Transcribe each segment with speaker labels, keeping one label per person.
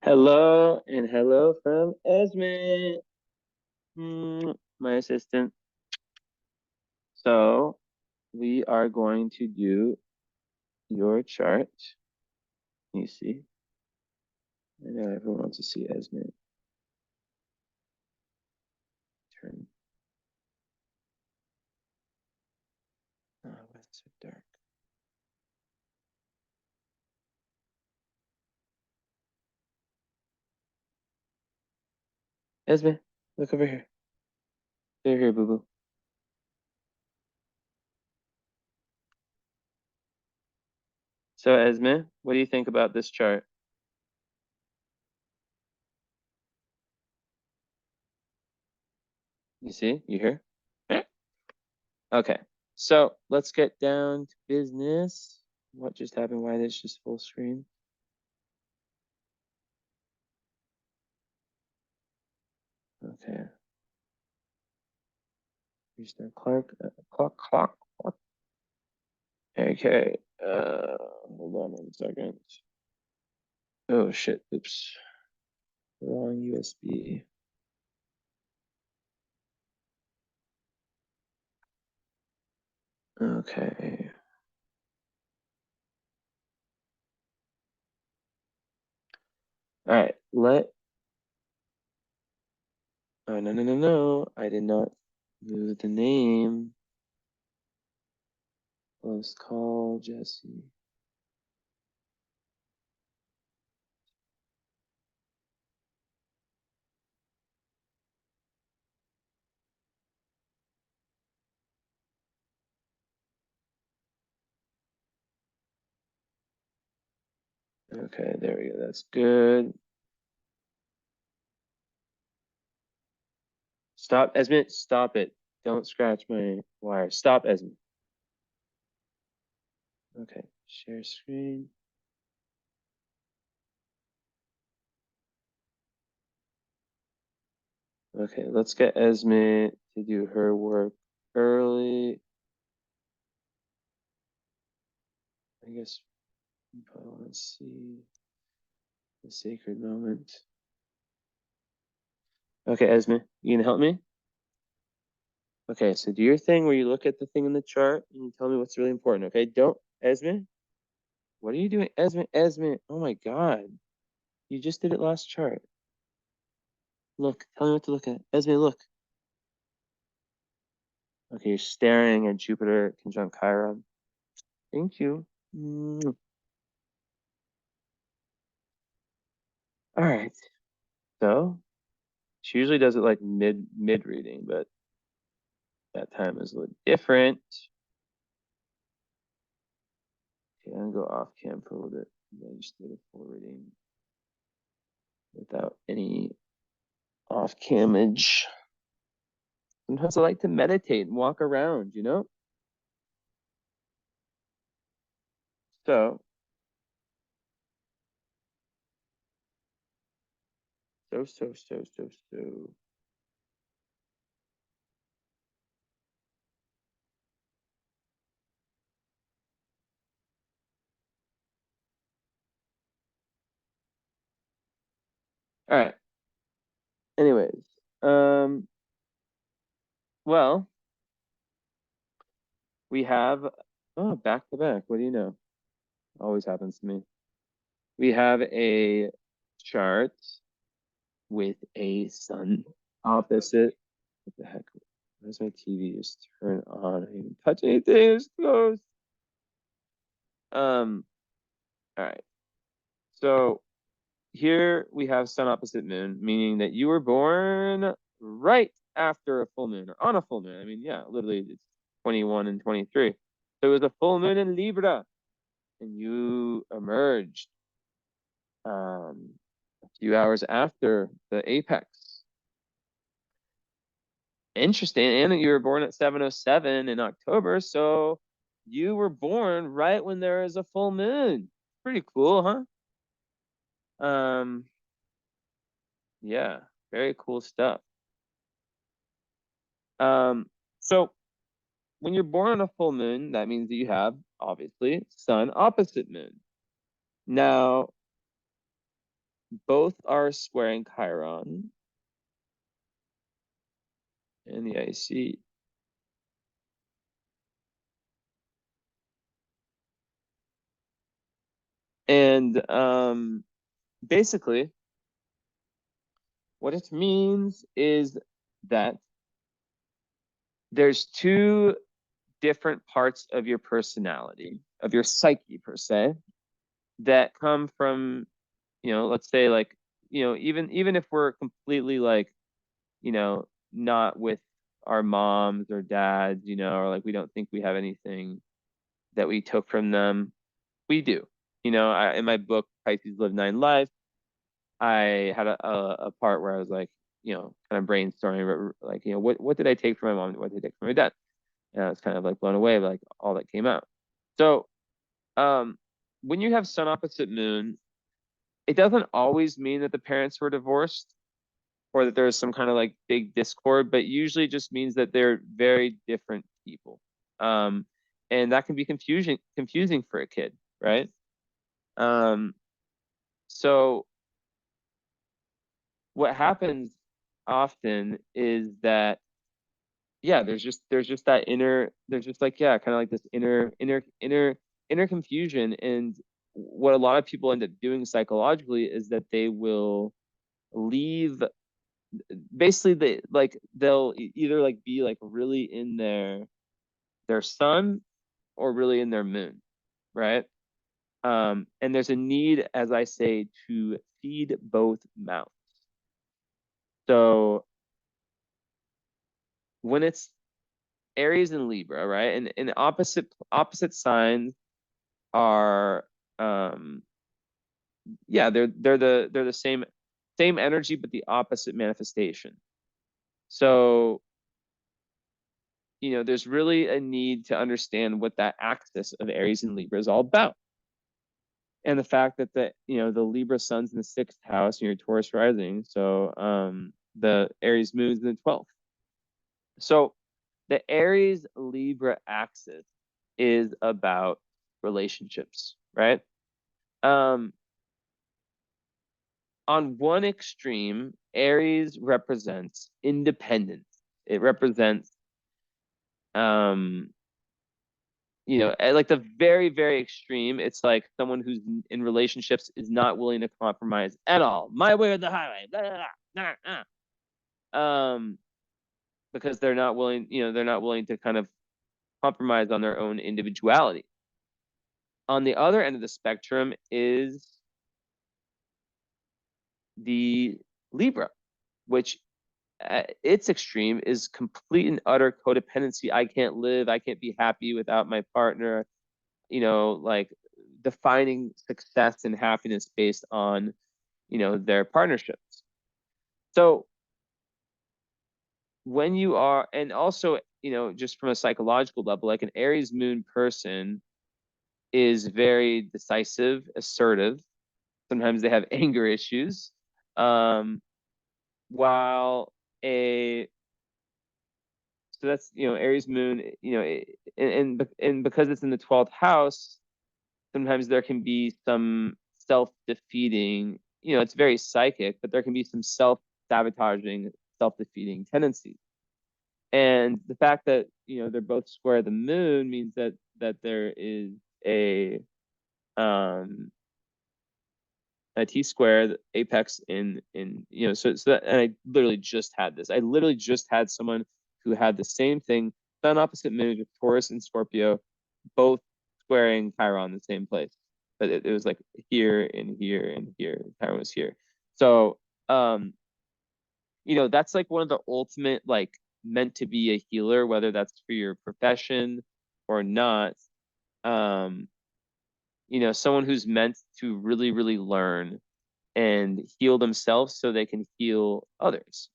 Speaker 1: Hello and hello from Esme, my assistant. So we are going to do your chart. You see, I know everyone wants to see Esme. Turn. Oh, that's so dark. Esme, look over here. They're here, boo boo. So Esme, what do you think about this chart? You see, you hear? Okay, so let's get down to business. What just happened? Why is just full screen? Okay. Restart clock. Okay. Hold on 1 second. Oh shit. Oops. Wrong USB. Okay. All right. Oh, no. I did not move the name. Let's call Jesse. Okay, there we go. That's good. Stop, Esme. Stop it. Don't scratch my wire. Stop, Esme. Okay. Share screen. Okay, let's get Esme to do her work early. I guess you probably want to see the sacred moment. Okay, Esme, you gonna help me? Okay, so do your thing where you look at the thing in the chart and you tell me what's really important, okay? Don't, Esme, what are you doing? Esme, oh my God. You just did it last chart. Look, tell me what to look at. Esme, look. Okay, you're staring at Jupiter conjunct Chiron. Thank you. All right, so she usually does it like mid reading, but that time is a little different. Okay, I'm gonna go off cam for a little bit. I just did a full reading without any off camage. Sometimes I like to meditate and walk around, you know? So, so. All right. Anyways, well, we have, oh, back to back. What do you know? Always happens to me. We have a chart with a sun opposite. What the heck? Where's my TV just turn on? I didn't even touch anything. It's closed. All right. So here we have sun opposite moon, meaning that you were born right after a full moon or on a full moon. I mean, yeah, literally it's 21 and 23. So it was a full moon in Libra and you emerged a few hours after the apex. Interesting. And you were born at 7:07 in October. So you were born right when there is a full moon. Pretty cool, huh? Yeah, very cool stuff. So when you're born on a full moon, that means that you have obviously sun opposite moon. Now, both are squaring Chiron in the IC. And basically, what it means is that there's two different parts of your personality, of your psyche per se, that come from, let's say like, even if we're completely like, not with our moms or dads, or like we don't think we have anything that we took from them, we do. In my book, Pisces Live Nine Lives, I had a part where I was like, kind of brainstorming, like, what did I take from my mom? What did I take from my dad? And I was kind of like blown away, like all that came out. So, when you have sun opposite moon, it doesn't always mean that the parents were divorced or that there's some kind of like big discord, but usually just means that they're very different people. Um, and that can be confusing for a kid, right? Um, so what happens often is that, yeah, there's just that inner, there's just like, yeah, kind of like this inner confusion. And what a lot of people end up doing psychologically is that they will leave, basically they'll either like be like really in their sun or really in their moon, right? And there's a need, as I say, to feed both mouths. So when it's Aries and Libra, right? And opposite signs are, yeah, they're the same energy, but the opposite manifestation. So, there's really a need to understand what that axis of Aries and Libra is all about. And the fact that the Libra sun's in the 6th house and your Taurus rising. So the Aries moon's in the 12th. So the Aries Libra axis is about relationships, right? Um, on one extreme, Aries represents independence. It represents, at like the very, very extreme, it's like someone who's in relationships is not willing to compromise at all. My way or the highway. Blah, blah, blah, blah, blah. Because they're not willing to kind of compromise on their own individuality. On the other end of the spectrum is the Libra, which at its extreme is complete and utter codependency. I can't live, I can't be happy without my partner, like defining success and happiness based on, their partnerships. So when you are, and also, just from a psychological level, like an Aries moon person is very decisive, assertive. Sometimes they have anger issues. Um, while a so that's, Aries moon, and because it's in the 12th house, sometimes there can be some self-defeating, it's very psychic, but there can be some self-sabotaging, self-defeating tendencies. And the fact that, they're both square the moon means that there is um a T squared apex so that, and I literally just had this. I literally just had someone who had the same thing, sun opposite moon with Taurus and Scorpio, both squaring Chiron in the same place. But it was like here and here and here. Chiron was here. So that's like one of the ultimate, like, meant to be a healer, whether that's for your profession or not. Um, someone who's meant to really, really learn and heal themselves so they can heal others.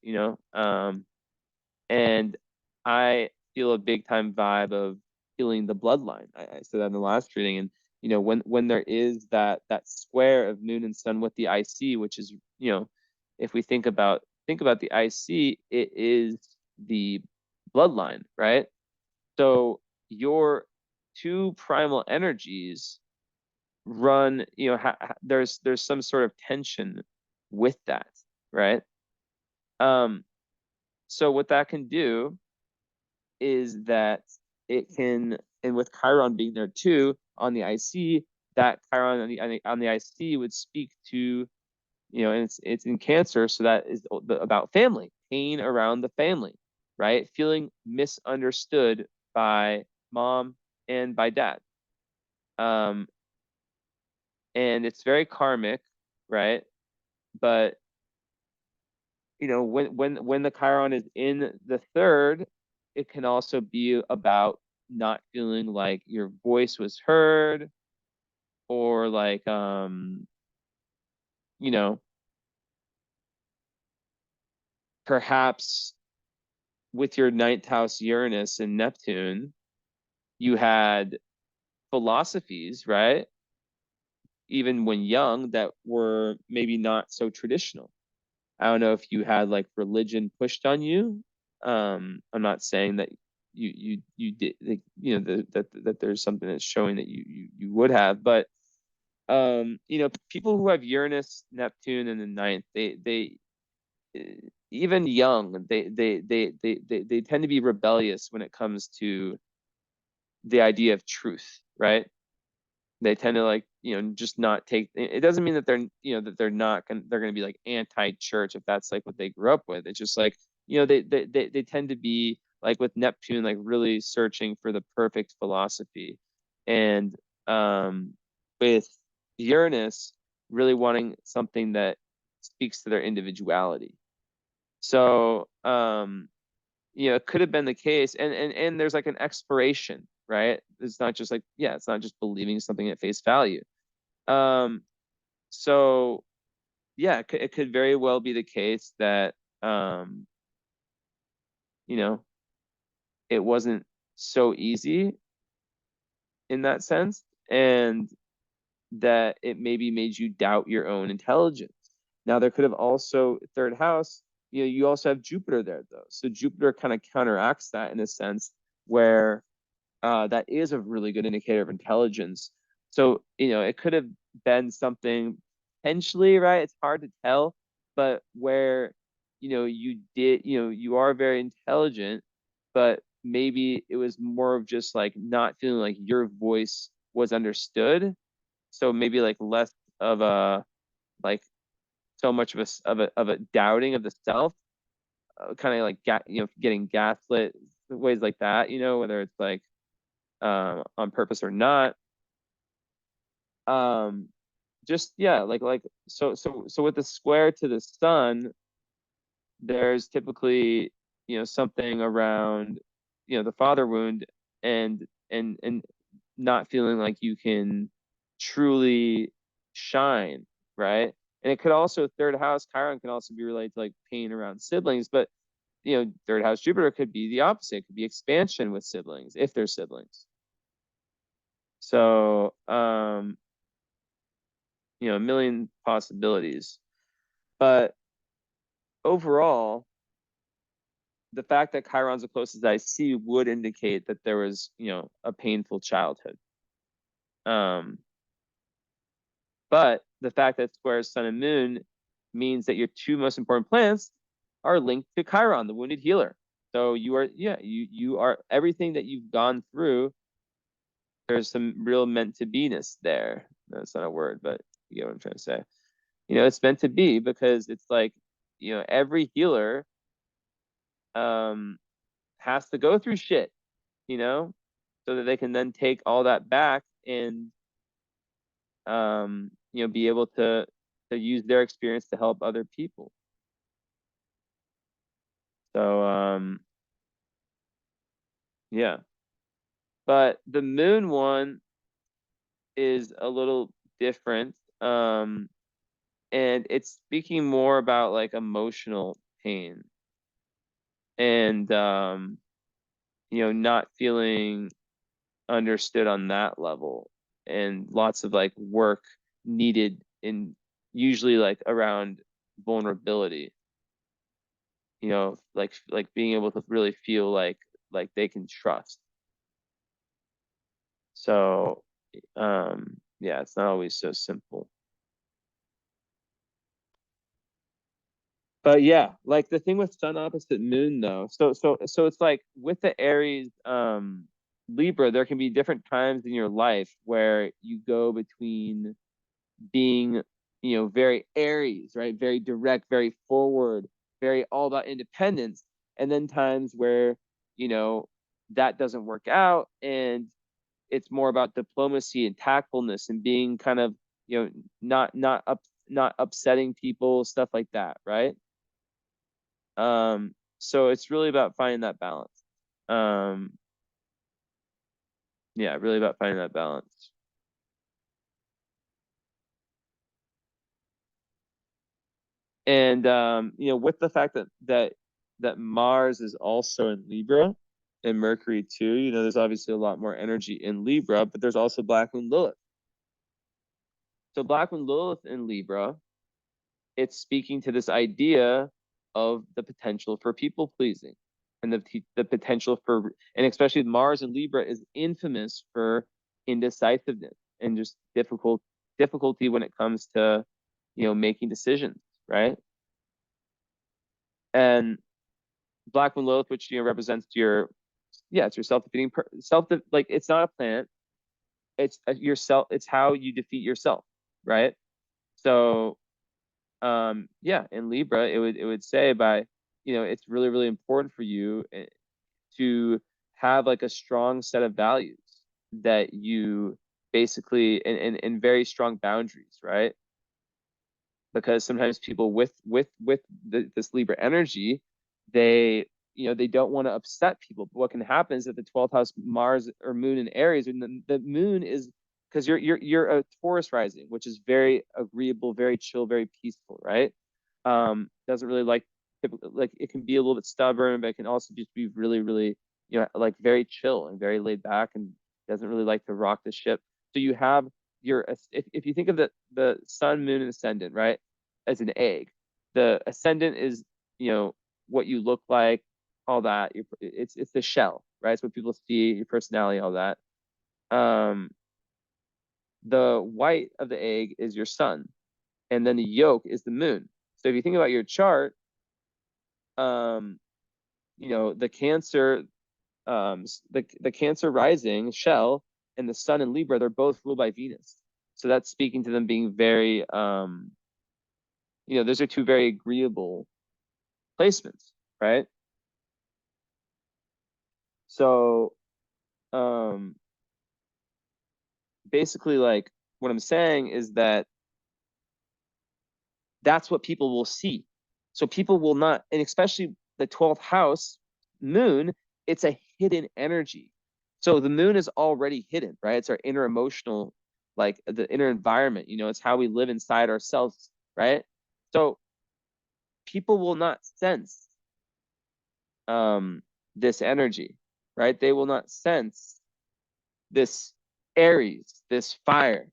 Speaker 1: And I feel a big time vibe of healing the bloodline. I said that in the last reading. And when there is that square of moon and sun with the IC, which is, if we think about the IC, it is the bloodline, right? So your two primal energies run, there's some sort of tension with that, right? So what that can do is that it can, and with Chiron being there too on the IC, that Chiron on the IC would speak to, and it's in Cancer, so that is about family, pain around the family, right? Feeling misunderstood by mom and by dad. And it's very karmic, right? But when the Chiron is in the third, it can also be about not feeling like your voice was heard, or like you know perhaps with your ninth house Uranus and Neptune, you had philosophies, right? Even when young, that were maybe not so traditional. I don't know if you had like religion pushed on you. I'm not saying that you did, like, that there's something that's showing that you would have, but people who have Uranus, Neptune in the ninth, they even young, they tend to be rebellious when it comes to the idea of truth, right? They tend to, like, just not take it. Doesn't mean that they're not gonna they're gonna be like anti-church if that's like what they grew up with. It's just like, they tend to be like with Neptune, like really searching for the perfect philosophy, and with Uranus really wanting something that speaks to their individuality. So it could have been the case, and there's like an expiration, right? It's not just like, yeah, it's not just believing something at face value. um so yeah, it could very well be the case that you know it wasn't so easy in that sense, and that it maybe made you doubt your own intelligence. Now, there could have also, third house, you also have Jupiter there though, so Jupiter kind of counteracts that in a sense, where that is a really good indicator of intelligence. So, it could have been something potentially, right? It's hard to tell, but where, you are very intelligent, but maybe it was more of just like not feeling like your voice was understood. So maybe like less of a, like, so much of a doubting of the self, kind of like, getting gaslit, ways like that, whether it's like on purpose or not. Um, just, yeah, so with the square to the sun, there's typically, something around, the father wound, and not feeling like you can truly shine, right? And it could also, third house Chiron can also be related to like pain around siblings, but third house Jupiter could be the opposite. It could be expansion with siblings, if they're siblings. So, a million possibilities. But overall, the fact that Chiron's the closest I see would indicate that there was, a painful childhood. But the fact that squares Sun and Moon means that your two most important planets are linked to Chiron, the wounded healer. So you are everything that you've gone through. There's some real meant to be-ness there. That's not a word, but you get what I'm trying to say. It's meant to be, because it's like, every healer um has to go through shit, you know, so that they can then take all that back and be able to use their experience to help other people. So yeah. But the moon one is a little different. And it's speaking more about like emotional pain, and not feeling understood on that level, and lots of like work needed in, usually like around vulnerability, like being able to really feel like they can trust. So yeah, it's not always so simple. But yeah, like the thing with sun opposite moon though. So it's like with the Aries Libra, there can be different times in your life where you go between being, very Aries, right? Very direct, very forward, very all about independence. And then times where, you know, that doesn't work out and it's more about diplomacy and tactfulness and being kind of, not upsetting people, stuff like that, right? So it's really about finding that balance. Um, yeah, really about finding that balance. And with the fact that Mars is also in Libra and Mercury too, there's obviously a lot more energy in Libra, but there's also Black Moon Lilith. So Black Moon Lilith in Libra, it's speaking to this idea of the potential for people pleasing and the potential for, and especially Mars in Libra is infamous for indecisiveness and just difficulty when it comes to making decisions, right? And Black Moon Lilith, which represents it's your self-defeating like it's not a planet, it's yourself, it's how you defeat yourself, right? So in Libra, it would say by, it's really, really important for you to have like a strong set of values that you basically, and very strong boundaries, right? Because sometimes people with this Libra energy, they they don't want to upset people. But what can happen is that the 12th house Mars or Moon in Aries, and the Moon is, because you're a Taurus rising, which is very agreeable, very chill, very peaceful, right? Doesn't really like it can be a little bit stubborn, but it can also just be really, really like very chill and very laid back, and doesn't really like to rock the ship. So you have if you think of the sun, moon, and ascendant, right, as an egg, the ascendant is what you look like, all that. It's the shell, right? It's what people see, your personality, all that. Um, the white of the egg is your sun, and then the yolk is the moon. So if you think about your chart, um, the Cancer, the Cancer rising shell and the sun in Libra, they're both ruled by Venus. So that's speaking to them being very, those are two very agreeable placements, right? So, um, basically, like what I'm saying is that that's what people will see. So people will not, and especially the 12th house moon, it's a hidden energy. So the moon is already hidden, right? It's our inner emotional, like the inner environment, it's how we live inside ourselves, right? So people will not sense this energy, right? They will not sense this Aries, this fire,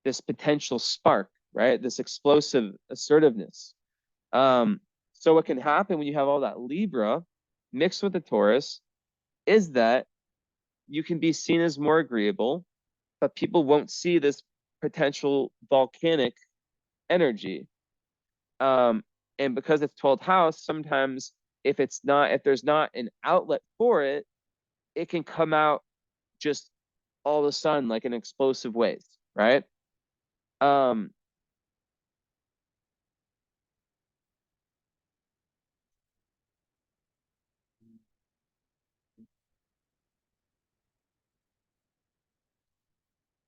Speaker 1: this potential spark, right? This explosive assertiveness. Um, so what can happen when you have all that Libra mixed with the Taurus is that you can be seen as more agreeable, but people won't see this potential volcanic energy. And because it's 12th house, sometimes if there's not an outlet for it, it can come out just all of a sudden like in explosive ways, right? Um,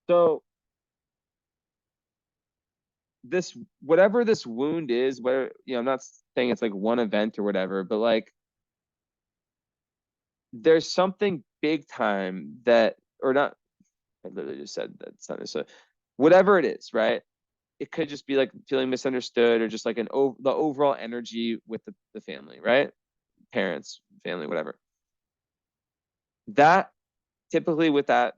Speaker 1: so this whatever this wound is, where I'm not saying it's like one event or whatever, but like there's something big time that, or not, I literally just said that it's not necessarily, whatever it is, right? It could just be like feeling misunderstood or just like the overall energy with the family, right? Parents, family, whatever. That typically with that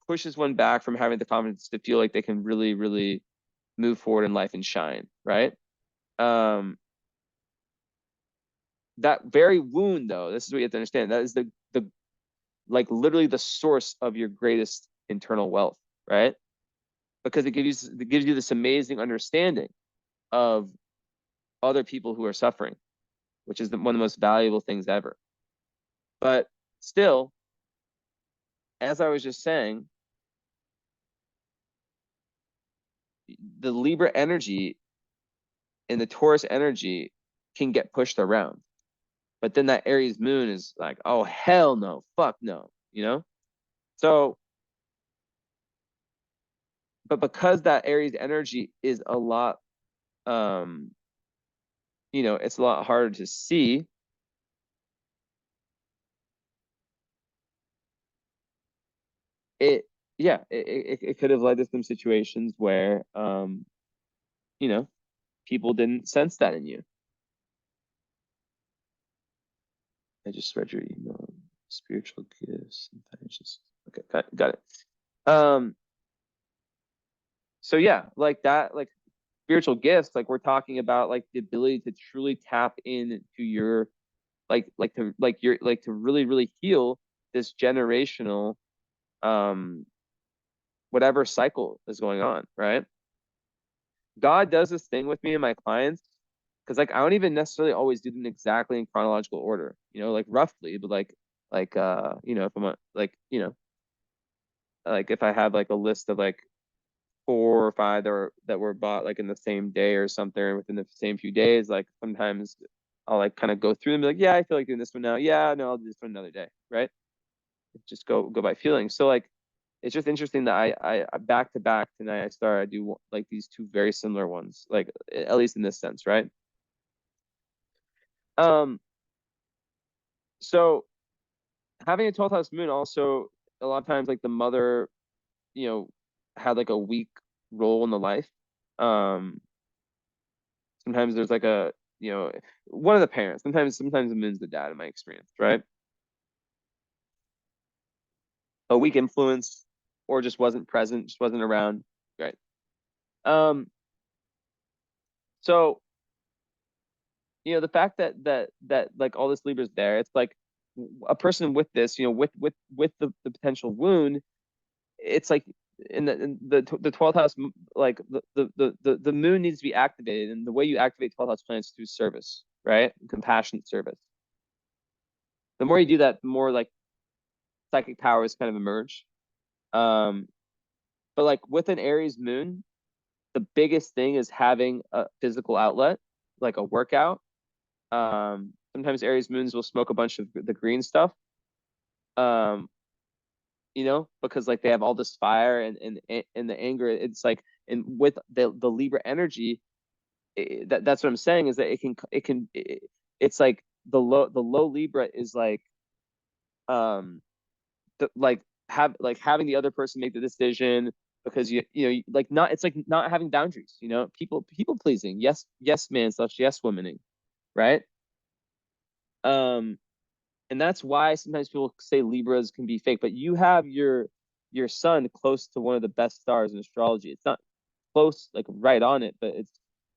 Speaker 1: pushes one back from having the confidence to feel like they can really, really move forward in life and shine, right? Um, that very wound, though, this is what you have to understand. That is the like literally the source of your greatest internal wealth, right? Because it gives you this amazing understanding of other people who are suffering, which is one of the most valuable things ever. But still, as I was just saying, the Libra energy and the Taurus energy can get pushed around. But then that Aries moon is like, oh, hell no, fuck no, you know? So, but because that Aries energy is a lot, it's a lot harder to see. It, yeah, it could have led to some situations where, people didn't sense that in you. I just read your email. Spiritual gifts. Okay, got it. So yeah, like that, like spiritual gifts, like we're talking about like the ability to truly tap into your to really, really heal this generational whatever cycle is going on, right? God does this thing with me and my clients because like I don't even necessarily always do them exactly in chronological order, like roughly, but if I'm like if I have like a list of like 4 or 5 that were bought like in the same day or something within the same few days, like sometimes I'll like kind of go through them, be like, yeah, I feel like doing this one now. Yeah, no, I'll do this one another day, right? Just go by feeling. So like it's just interesting that I back to back tonight I do like these two very similar ones, like at least in this sense, right? Um, so having a 12th house moon also a lot of times like the mother, you know, had like a weak role in the life. Um, Sometimes there's like one of the parents. Sometimes the moon's the dad in my experience, right? A weak influence or just wasn't present, just wasn't around, right? Um, so the fact that like all this Libra's there, it's like a person with this, with the potential wound, it's like in the 12th house, like the moon needs to be activated, and the way you activate 12th house planets is through service, right? Compassionate service. The more you do that, the more like psychic powers kind of emerge. Um, but like with an Aries moon, the biggest thing is having a physical outlet, like a workout. Sometimes Aries moons will smoke a bunch of the green stuff. Um, because like they have all this fire and the anger. It's like, and with the Libra energy, that's what I'm saying is that it's like the low Libra is like like having the other person make the decision because like not it's like not having boundaries, people pleasing, yes man slash yes womaning, right? um and that's why sometimes people say Libras can be fake, but you have your sun close to one of the best stars in astrology. It's not close like right on it, but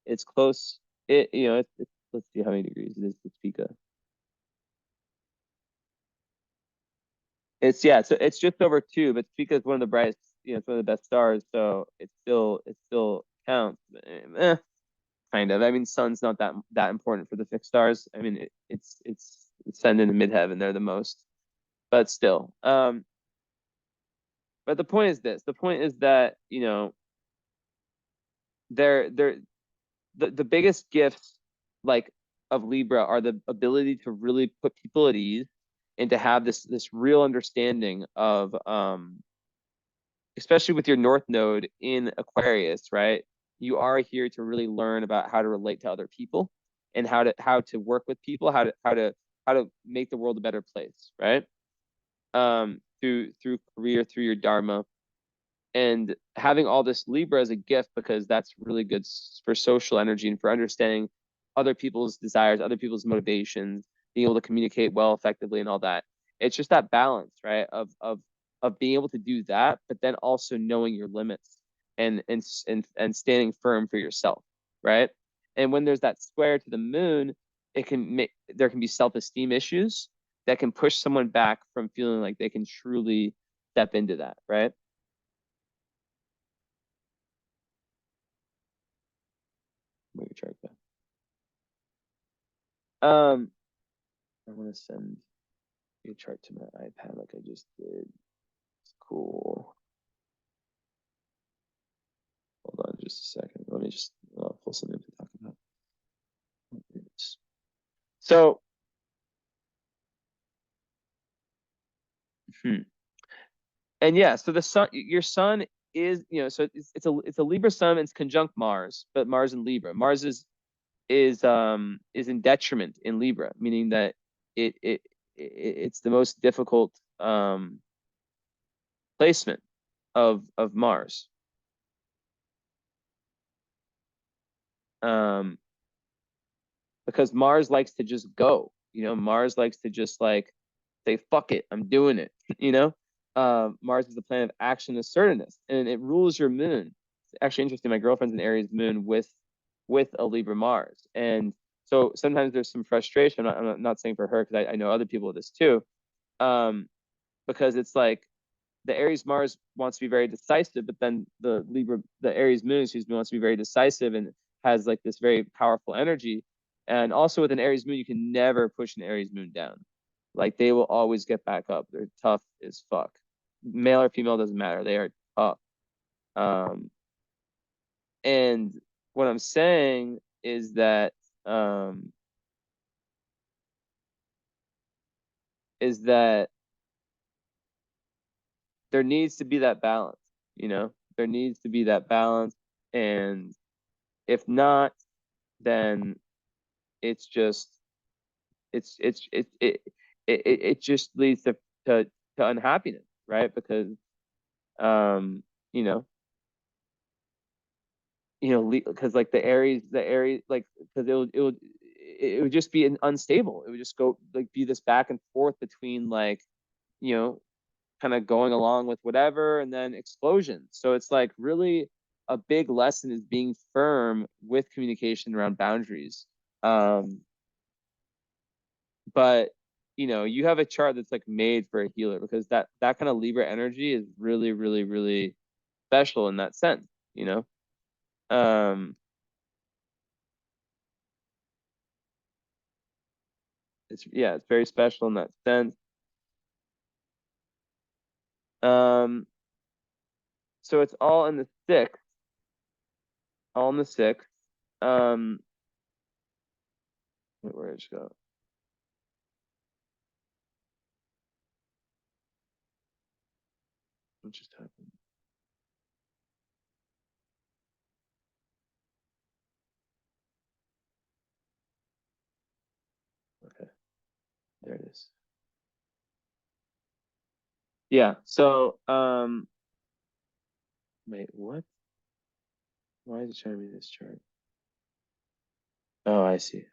Speaker 1: it's close. Let's see how many degrees it is to Spica. It's just over 2, but Spica is one of the brightest, it's one of the best stars, so it still counts. Kind of. I mean, sun's not that important for the fixed stars. I mean, it's ascendant and midheaven, they're the most, but still. But the point is this. The point is that, they're the biggest gifts like of Libra are the ability to really put people at ease and to have this real understanding of especially with your North Node in Aquarius, right? You are here to really learn about how to relate to other people and how to work with people, how to make the world a better place, right? Through career, through your Dharma, and having all this Libra as a gift because that's really good for social energy and for understanding other people's desires, other people's motivations, being able to communicate well effectively and all that. It's just that balance, right? Of being able to do that, but then also knowing your limits and standing firm for yourself, right? And when there's that square to the moon, there can be self-esteem issues that can push someone back from feeling like they can truly step into that, right? Let me check that. I want to send your chart to my iPad like I just did. It's cool. Hold on just a second. Let me just pull something to talk about. So, and yeah, so the sun, your sun is, so it's a Libra sun. It's conjunct Mars, but Mars in Libra. Mars is in detriment in Libra, meaning that it's the most difficult placement of Mars. Because Mars likes to just go. Mars likes to just like say, fuck it, I'm doing it. Mars is the planet of action and assertiveness, and it rules your moon. It's actually interesting. My girlfriend's an Aries moon with a Libra Mars, and so sometimes there's some frustration. I'm not saying for her, because I know other people with this too, because it's like the Aries Mars wants to be very decisive, but then the Aries moon, wants to be very decisive and has like this very powerful energy. And also with an Aries moon, you can never push an Aries moon down. Like they will always get back up. They're tough as fuck. Male or female doesn't matter. They are tough. Um, and what I'm saying um, is that there needs to be that balance. There needs to be that balance, and if not, then it's just it's it just leads to unhappiness, right? Because um you know because like the Aries like, because it would just be unstable. It would just go like be this back and forth between like you know kind of going along with whatever and then explosion. So it's like really a big lesson is being firm with communication around boundaries. But you have a chart that's like made for a healer, because that kind of Libra energy is really, really, really special in that sense. you know um it's very special in that sense. um so it's all in the sixth, all in the sixth. um where did it go? What just happened? Okay, there it is. Yeah, so wait, what? Why is it showing me this chart? Oh, I see.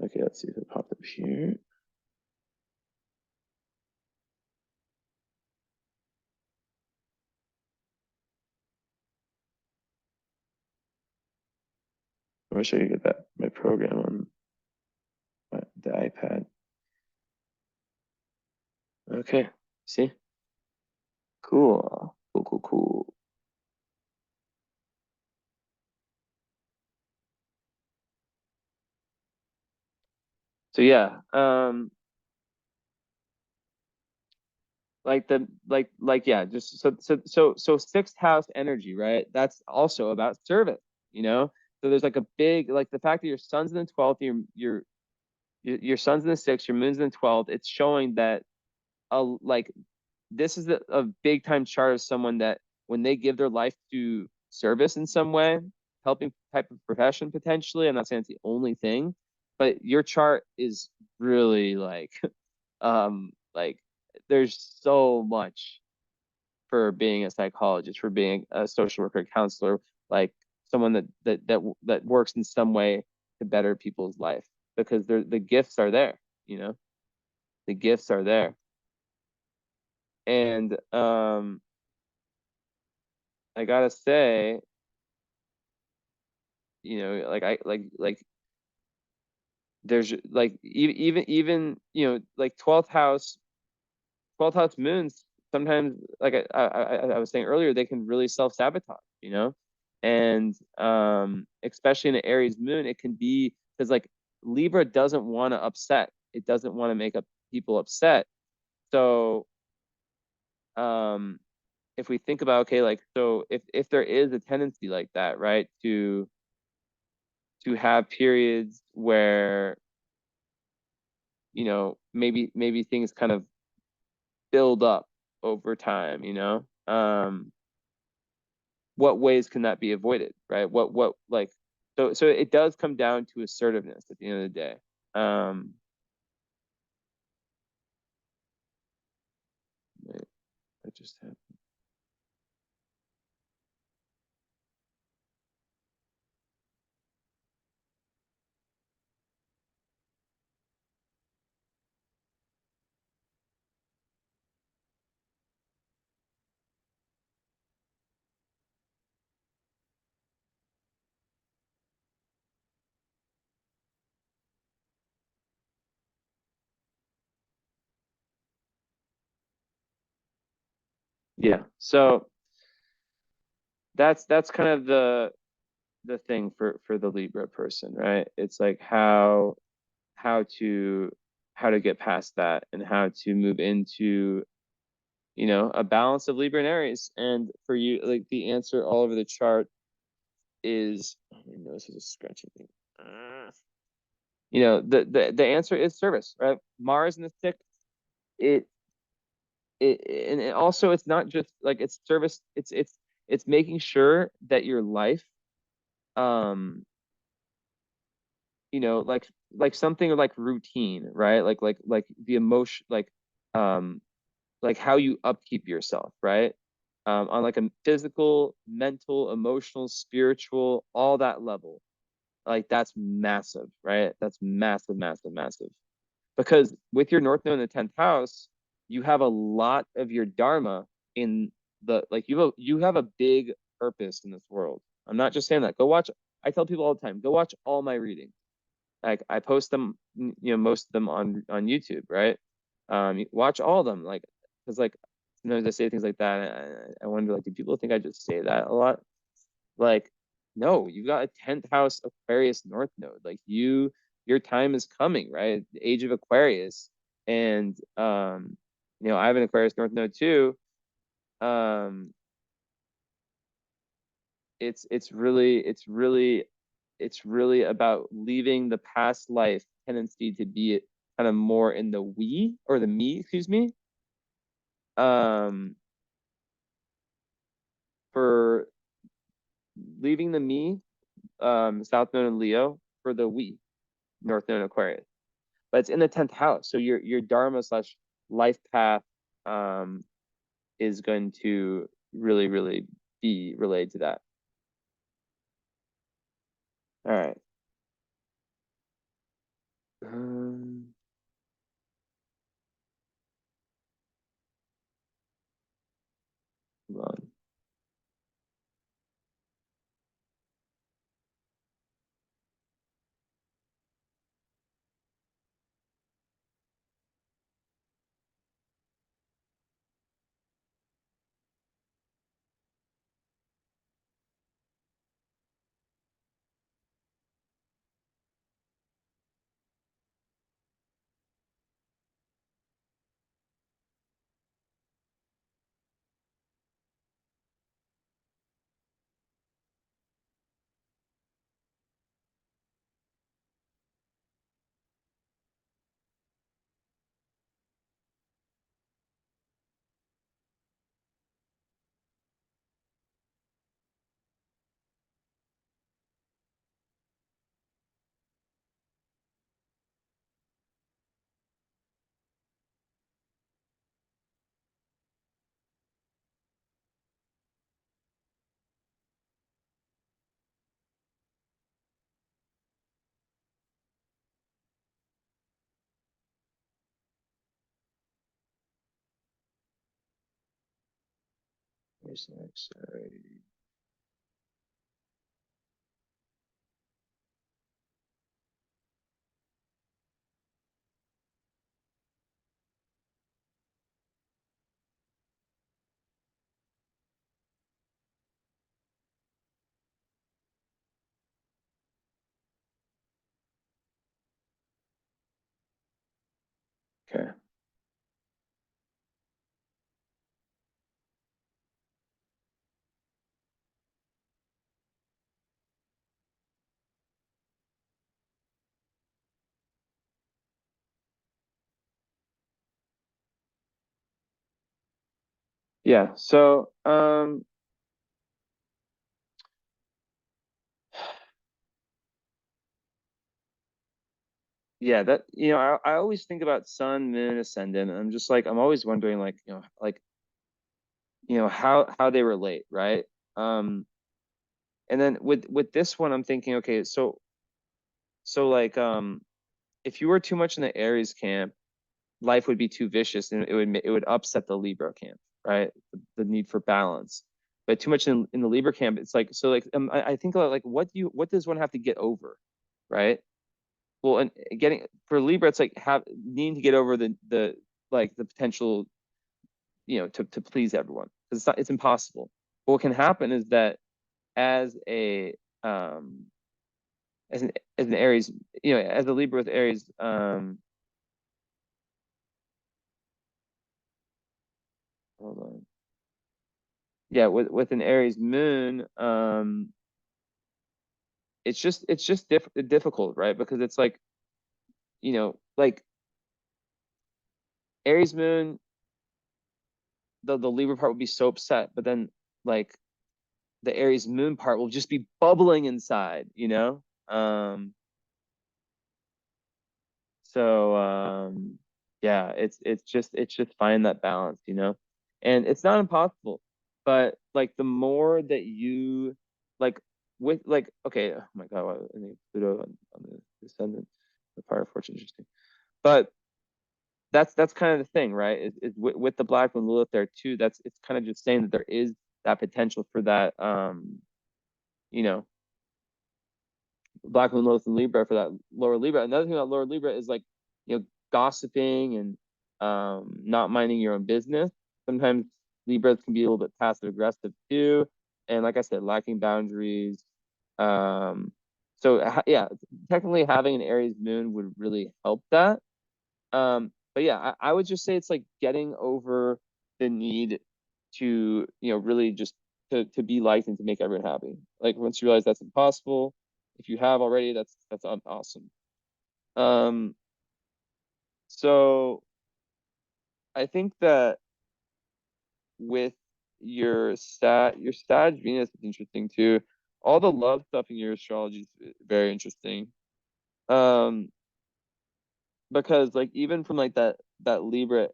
Speaker 1: Okay, let's see if it popped up here. I wish I could get that my program on the iPad. Okay, see? Cool. So yeah, like yeah, just so sixth house energy, right? That's also about service, you know. So there's like a big, like the fact that your sun's in the 12th, your sun's in the sixth, your moon's in the 12th. It's showing that like this is a big time chart of someone that when they give their life to service in some way, helping type of profession potentially. I'm not saying it's the only thing, but your chart is really like there's so much for being a psychologist, for being a social worker, counselor, like someone that works in some way to better people's life, because the gifts are there, the gifts are there. And I gotta say, like I like there's like even like 12th house moons sometimes, like I was saying earlier, they can really self-sabotage. And especially in an Aries moon, it can be because like Libra doesn't want to upset. It doesn't want to make up people upset. So if we think about, okay, like, so if there is a tendency like that, right, to have periods where maybe things kind of build up over time, what ways can that be avoided, right? What like so it does come down to assertiveness at the end of the day. um wait, I just have, yeah, so that's kind of the thing for the Libra person, right? It's like how to how to get past that and how to move into a balance of Libra and Aries. And for you, like, the answer all over the chart is, oh, my nose is a scratching thing. The answer is service, right? Mars in the sixth, it and also it's not just like it's service, it's making sure that your life, um like something like routine, right? Like the emotion, like how you upkeep yourself, right? On like a physical, mental, emotional, spiritual, all that level. Like that's massive, right? That's massive, massive, massive. Because with your North Node in the 10th house, you have a lot of your dharma in the, like, you have a big purpose in this world. I'm not just saying that. Go watch. I tell people all the time, go watch all my readings. Like I post them, most of them on YouTube, right? Watch all of them, like, because like sometimes I say things like that, and I wonder, like, do people think I just say that a lot? Like, no, you got a 10th house Aquarius North Node. Like your time is coming, right? The age of Aquarius. And I have an Aquarius North Node too. Um, it's really about leaving the past life tendency to be kind of more in the we, or the me, excuse me. Um, for leaving the me, South Node and Leo, for the we, North Node and Aquarius. But it's in the 10th house. So your dharma slash life path is going to really, really be related to that. All right. Um, hold on. Where's next? Sorry. Yeah. So, yeah, that, I always think about sun, moon, ascendant. And I'm just like, I'm always wondering, like, how they relate, right? Um, and then with this one, I'm thinking, okay, so like, if you were too much in the Aries camp, life would be too vicious, and it would upset the Libra camp, right? The need for balance. But too much in the Libra camp, it's like, so like, I think about, like, what does one have to get over, right? Well, and getting for Libra, it's like needing to get over the like the potential, to please everyone, because it's impossible. But what can happen is that as a um as an Aries, as a Libra with Aries, hold on. Yeah, with an Aries moon, it's just difficult, right? Because it's like, like Aries moon, the Libra part would be so upset, but then, like, the Aries moon part will just be bubbling inside. So yeah, it's just finding that balance. And it's not impossible, but like the more that you, like, with, like, okay, oh my God, I think Pluto on the descendant, the power of fortune, interesting. But that's kind of the thing, right? Is with the Black Moon Lilith there too. It's kind of just saying that there is that potential for that, you know, Black Moon Lilith and Libra, for that lower Libra. Another thing about lower Libra is, like, gossiping and not minding your own business. Sometimes Libras can be a little bit passive aggressive too, and like I said, lacking boundaries. So yeah, technically having an Aries moon would really help that. But yeah, I would just say it's like getting over the need to, really just to be liked and to make everyone happy. Like, once you realize that's impossible, if you have already, that's awesome. Um, so I think that with your Sag Venus is interesting too. All the love stuff in your astrology is very interesting. Um, because, like, even from, like, that Libra,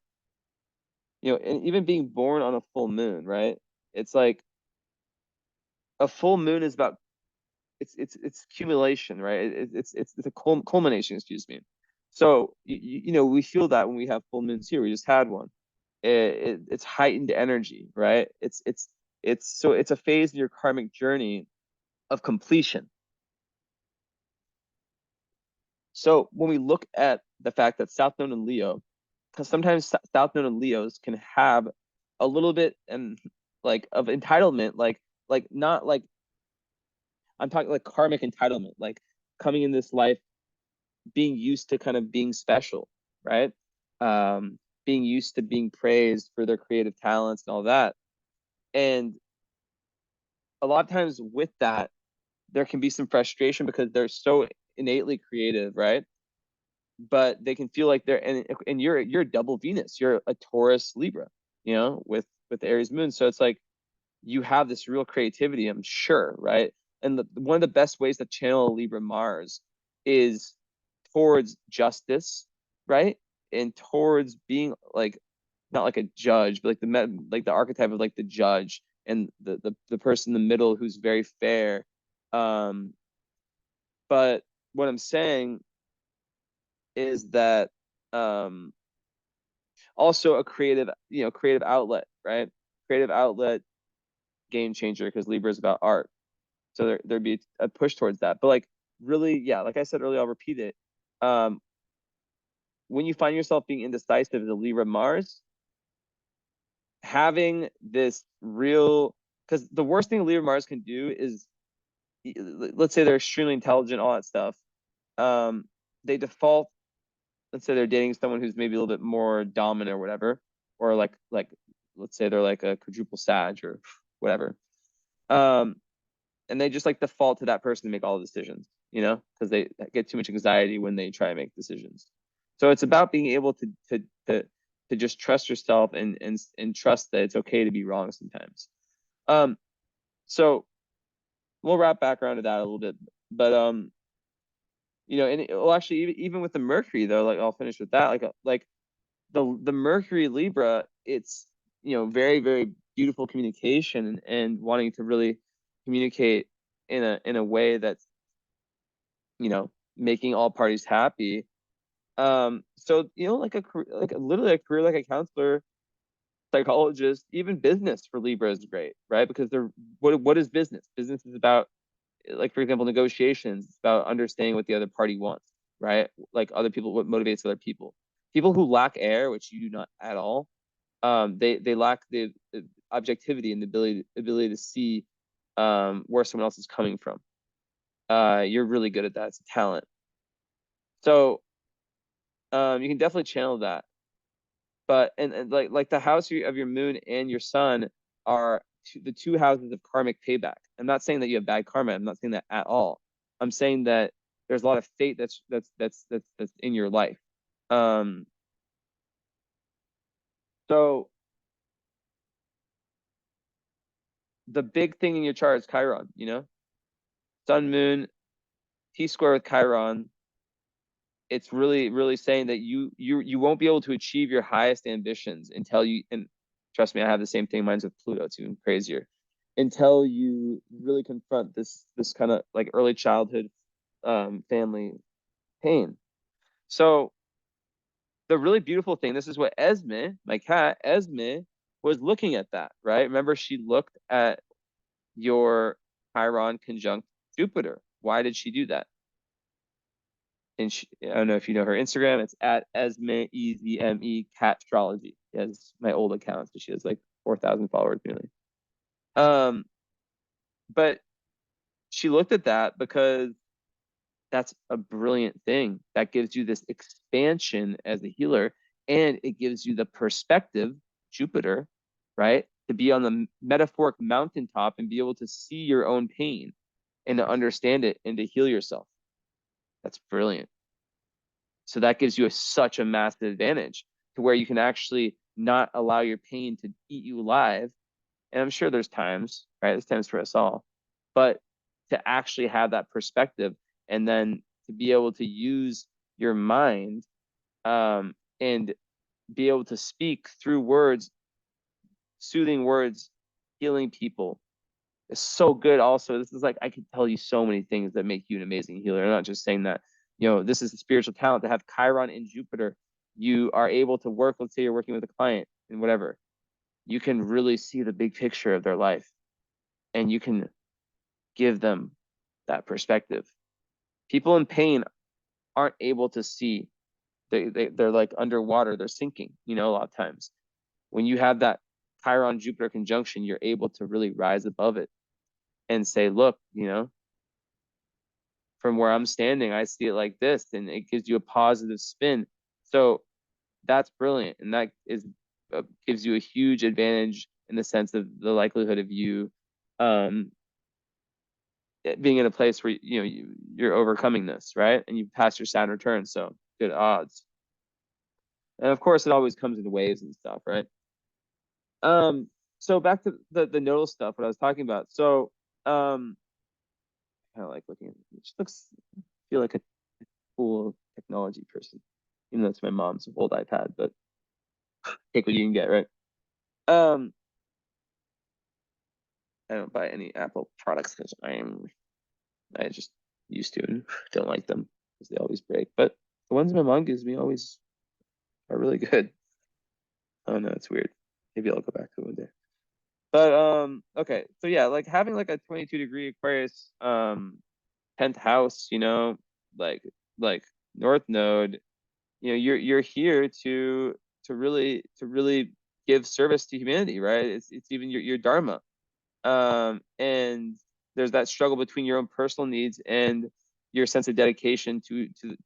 Speaker 1: and even being born on a full moon, right? It's like a full moon is about, it's accumulation, right? It's a culmination, excuse me. So we feel that when we have full moons here. We just had one. It's heightened energy, right? It's a phase in your karmic journey of completion. So when we look at the fact that South Node and Leo, because sometimes South Node and Leos can have a little bit, and like, of entitlement, like not like, I'm talking like karmic entitlement, like coming in this life being used to kind of being special, right? Being used to being praised for their creative talents and all that. And a lot of times with that, there can be some frustration because they're so innately creative, right? But they can feel like and you're a double Venus, you're a Taurus Libra, with Aries moon. So it's like you have this real creativity, I'm sure, right? And one of the best ways to channel a Libra Mars is towards justice, right? And towards being, like, not like a judge, but like the archetype of, like, the judge, and the person in the middle who's very fair. Um, but what I'm saying is that, um, also a creative outlet, right? Creative outlet, game changer, because Libra is about art. So there'd be a push towards that. But, like, really, yeah, like I said earlier, I'll repeat it. Um, when you find yourself being indecisive as a Libra Mars, having this real, because the worst thing Libra Mars can do is, let's say they're extremely intelligent, all that stuff. They default, let's say they're dating someone who's maybe a little bit more dominant or whatever, or like let's say they're like a quadruple Sag or whatever. Um, and they just, like, default to that person to make all the decisions, because they get too much anxiety when they try to make decisions. So it's about being able to to just trust yourself and trust that it's okay to be wrong sometimes. So we'll wrap back around to that a little bit, but and well, actually, even with the Mercury though, like I'll finish with that, like the Mercury Libra, it's very, very beautiful communication and wanting to really communicate in a way that's making all parties happy. So like literally a career like a counselor, psychologist, even business for Libra is great, right? Because what is business? Business is about, like, for example, negotiations. It's about understanding what the other party wants, right? Like other people, what motivates other people. People who lack air, which you do not at all, they lack the objectivity and the ability to see where someone else is coming from. You're really good at that. It's a talent. So you can definitely channel that. But and like the house of your moon and your sun are the two houses of karmic payback. I'm not saying that you have bad karma. I'm not saying that at all. I'm saying that there's a lot of fate that's in your life. So the big thing in your chart is Chiron, Sun, Moon, T square with Chiron. It's really, really saying that you won't be able to achieve your highest ambitions until and trust me, I have the same thing. Mine's with Pluto. It's even crazier. Until you really confront this kind of like early childhood family pain. So the really beautiful thing, this is what Esme, my cat, Esme, was looking at that, right? Remember, she looked at your Chiron conjunct Jupiter. Why did she do that? And I don't know if you know her Instagram. It's at Esme, EZME, cat astrology. She has my old account, so she has like 4,000 followers nearly. But she looked at that because that's a brilliant thing. That gives you this expansion as a healer, and it gives you the perspective, Jupiter, right? To be on the metaphoric mountaintop and be able to see your own pain and to understand it and to heal yourself. That's brilliant. So that gives you such a massive advantage to where you can actually not allow your pain to eat you alive. And I'm sure there's times, right? There's times for us all, but to actually have that perspective and then to be able to use your mind and be able to speak through words, soothing words, healing people is so good. Also, this is like, I could tell you so many things that make you an amazing healer. I'm not just saying that, this is a spiritual talent to have Chiron and Jupiter. You are able to work, let's say you're working with a client and whatever, you can really see the big picture of their life and you can give them that perspective. People in pain aren't able to see. They're like underwater, they're sinking, a lot of times. When you have that Chiron Jupiter conjunction, you're able to really rise above it and say, look, from where I'm standing, I see it like this, and it gives you a positive spin. So that's brilliant, and that gives you a huge advantage in the sense of the likelihood of you being in a place where you're overcoming this, right? And you pass your Saturn return, so good odds. And of course, it always comes in waves and stuff, right? So back to the nodal stuff, what I was talking about. So kind of like looking at it. She looks, I feel like a cool technology person, even though it's my mom's old iPad, but take what you can get, right? I don't buy any Apple products because I just used to and don't like them because they always break. But the ones my mom gives me always are really good. Oh no, it's weird. Maybe I'll go back to it one day. But okay, so yeah, like having like a 22-degree Aquarius 10th house, like North Node, you're here to really give service to humanity, right? It's even your dharma. And there's that struggle between your own personal needs and your sense of dedication to the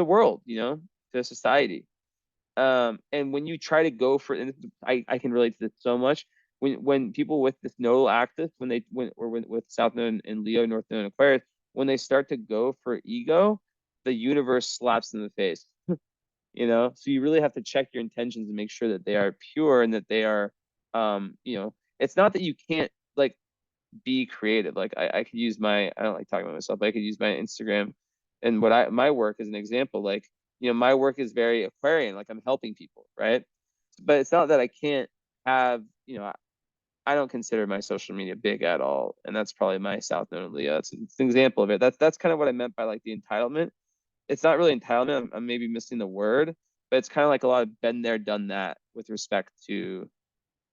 Speaker 1: world, to society. And when you try to go for, and I can relate to this so much, when people with this nodal axis, when with South Node and Leo, North Node and Aquarius, when they start to go for ego, the universe slaps in the face. You know, so you really have to check your intentions and make sure that they are pure and that they are, you know, it's not that you can't like be creative. Like I could use my, I don't like talking about myself, but I could use my Instagram and my work as an example. Like, you know, my work is very Aquarian, like I'm helping people, right? But it's not that I can't have, you know, I don't consider my social media big at all. And that's probably my South Node Leo. That's it's an example of it. That's kind of what I meant by like the entitlement. It's not really entitlement. I'm maybe missing the word, but it's kind of like a lot of been there, done that with respect to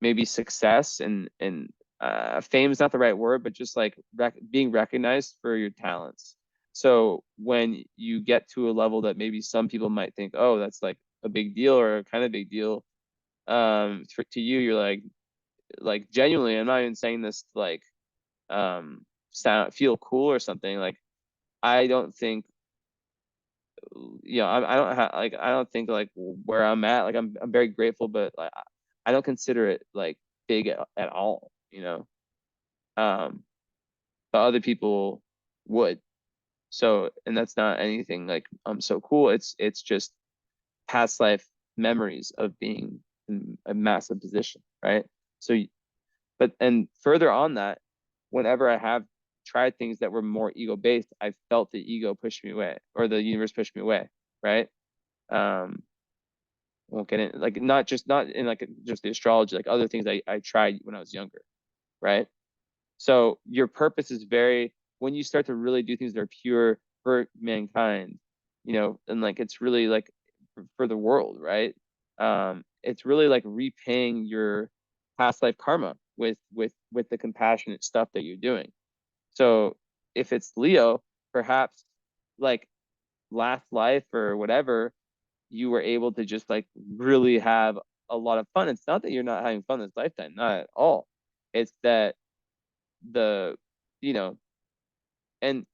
Speaker 1: maybe success and fame is not the right word, but just like being recognized for your talents. So when you get to a level that maybe some people might think, oh, that's like a big deal or a kind of big deal, to you, you're like genuinely, I'm not even saying this to like feel cool or something. Like I don't think, you know, I don't have like I don't think like where I'm at, like I'm very grateful, but like I don't consider it like big at all, you know. But other people would. So, and that's not anything like so cool. It's just past life memories of being in a massive position, right? So, but and further on that, whenever I have tried things that were more ego based, I felt the ego push me away or the universe push me away, right? Um, won't get in like not in like just the astrology, like other things I tried when I was younger, right? So your purpose is very, when you start to really do things that are pure for mankind, you know, and like it's really like for the world, right? It's really like repaying your past life karma with the compassionate stuff that you're doing. So if it's Leo, perhaps like last life or whatever, you were able to just like really have a lot of fun. It's not that you're not having fun this lifetime, not at all. It's that the, you know, and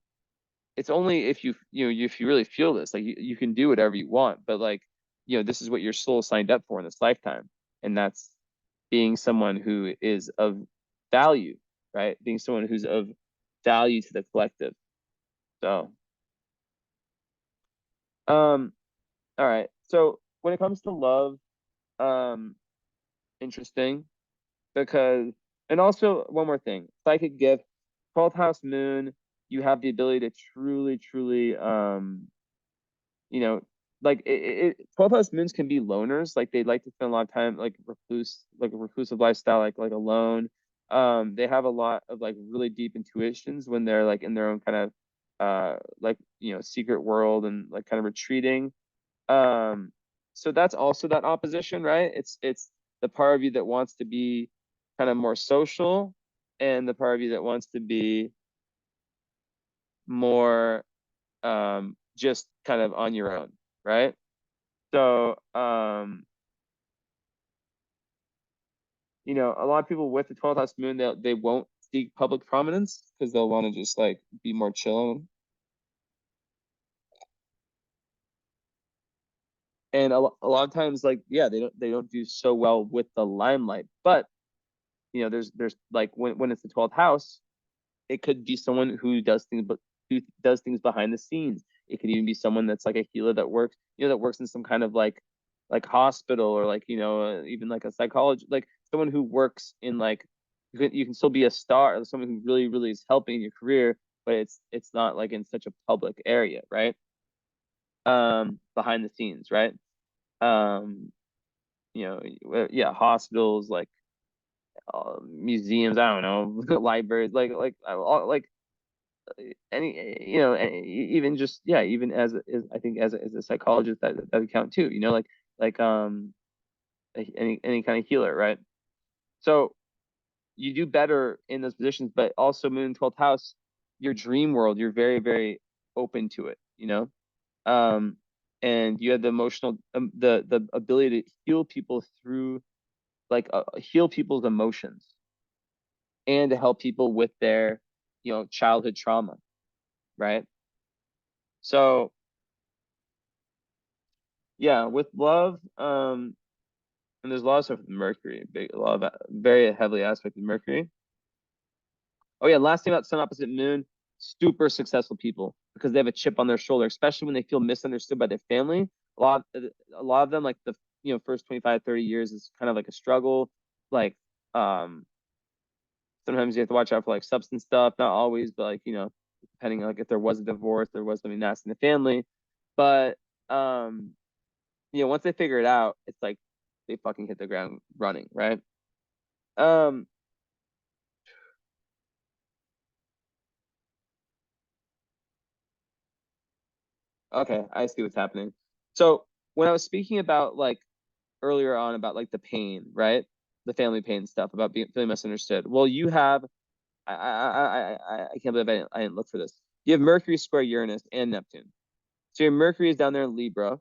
Speaker 1: it's only if you know, if you really feel this, like you can do whatever you want, but like, you know, this is what your soul signed up for in this lifetime. And that's being someone who is of value, right? Being someone who's of value to the collective. So, um, all right. So when it comes to love, um, interesting because, and also one more thing, psychic gift, 12th house moon, you have the ability to truly, you know, like 12th house moons can be loners. Like they like to spend a lot of time like like a reclusive lifestyle, like alone. They have a lot of like really deep intuitions when they're like in their own kind of like, you know, secret world and like kind of retreating. Um, so that's also that opposition, right? It's the part of you that wants to be kind of more social and the part of you that wants to be more just kind of on your own, right? So, you know, a lot of people with the 12th house moon, they won't seek public prominence because they'll want to just like be more chill. And a lot of times, like, yeah, they don't do so well with the limelight. But you know, there's like when it's the 12th house, it could be someone who does things, but who does things behind the scenes. It could even be someone that's like a healer that works, you know, that works in some kind of like hospital or like, you know, even like a psychologist, like someone who works in like you can still be a star, or someone who really is helping in your career, but it's not like in such a public area, right? Behind the scenes, right? Um, you know, yeah, hospitals, like museums, I don't know, libraries, like any, you know, even just, yeah, even as I think as a psychologist, that would count too, you know, like any kind of healer, right? So you do better in those positions, but also moon 12th house, your dream world, you're very open to it, you know. um and you have the emotional, the ability to heal people through like heal people's emotions and to help people with their, you know, childhood trauma, right? So yeah, with love, and there's a lot of stuff with Mercury, a lot of very heavily aspect of Mercury. Oh yeah, last thing about Sun opposite Moon. super successful people because they have a chip on their shoulder, especially when they feel misunderstood by their family. A lot of them, like the first 25, 30 years is kind of like a struggle. Like um sometimes you have to watch out for like substance stuff, not always, but like, depending on like if there was a divorce, there was something nasty in the family. But um, once they figure it out, it's like they fucking hit the ground running, right? Um, okay, I see what's happening. So when I was speaking about like earlier on about like the pain, right? The family pain stuff about being feeling misunderstood. Well, you have I can't believe I didn't look for this. You have Mercury square Uranus and Neptune. So your Mercury is down there in Libra.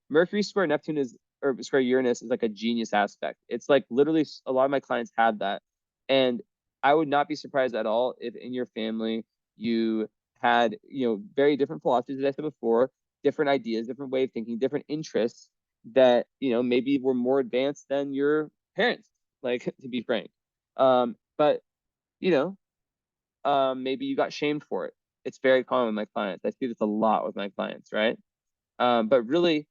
Speaker 1: Mercury square Neptune is or square Uranus is like a genius aspect. It's like literally a lot of my clients have that, and I would not be surprised at all if in your family you had very different philosophies, as I said before, different ideas, different way of thinking, different interests that maybe were more advanced than your parents. Like to be frank, but you know maybe you got shamed for it. It's very common with my clients. I see this a lot with my clients, right? But really,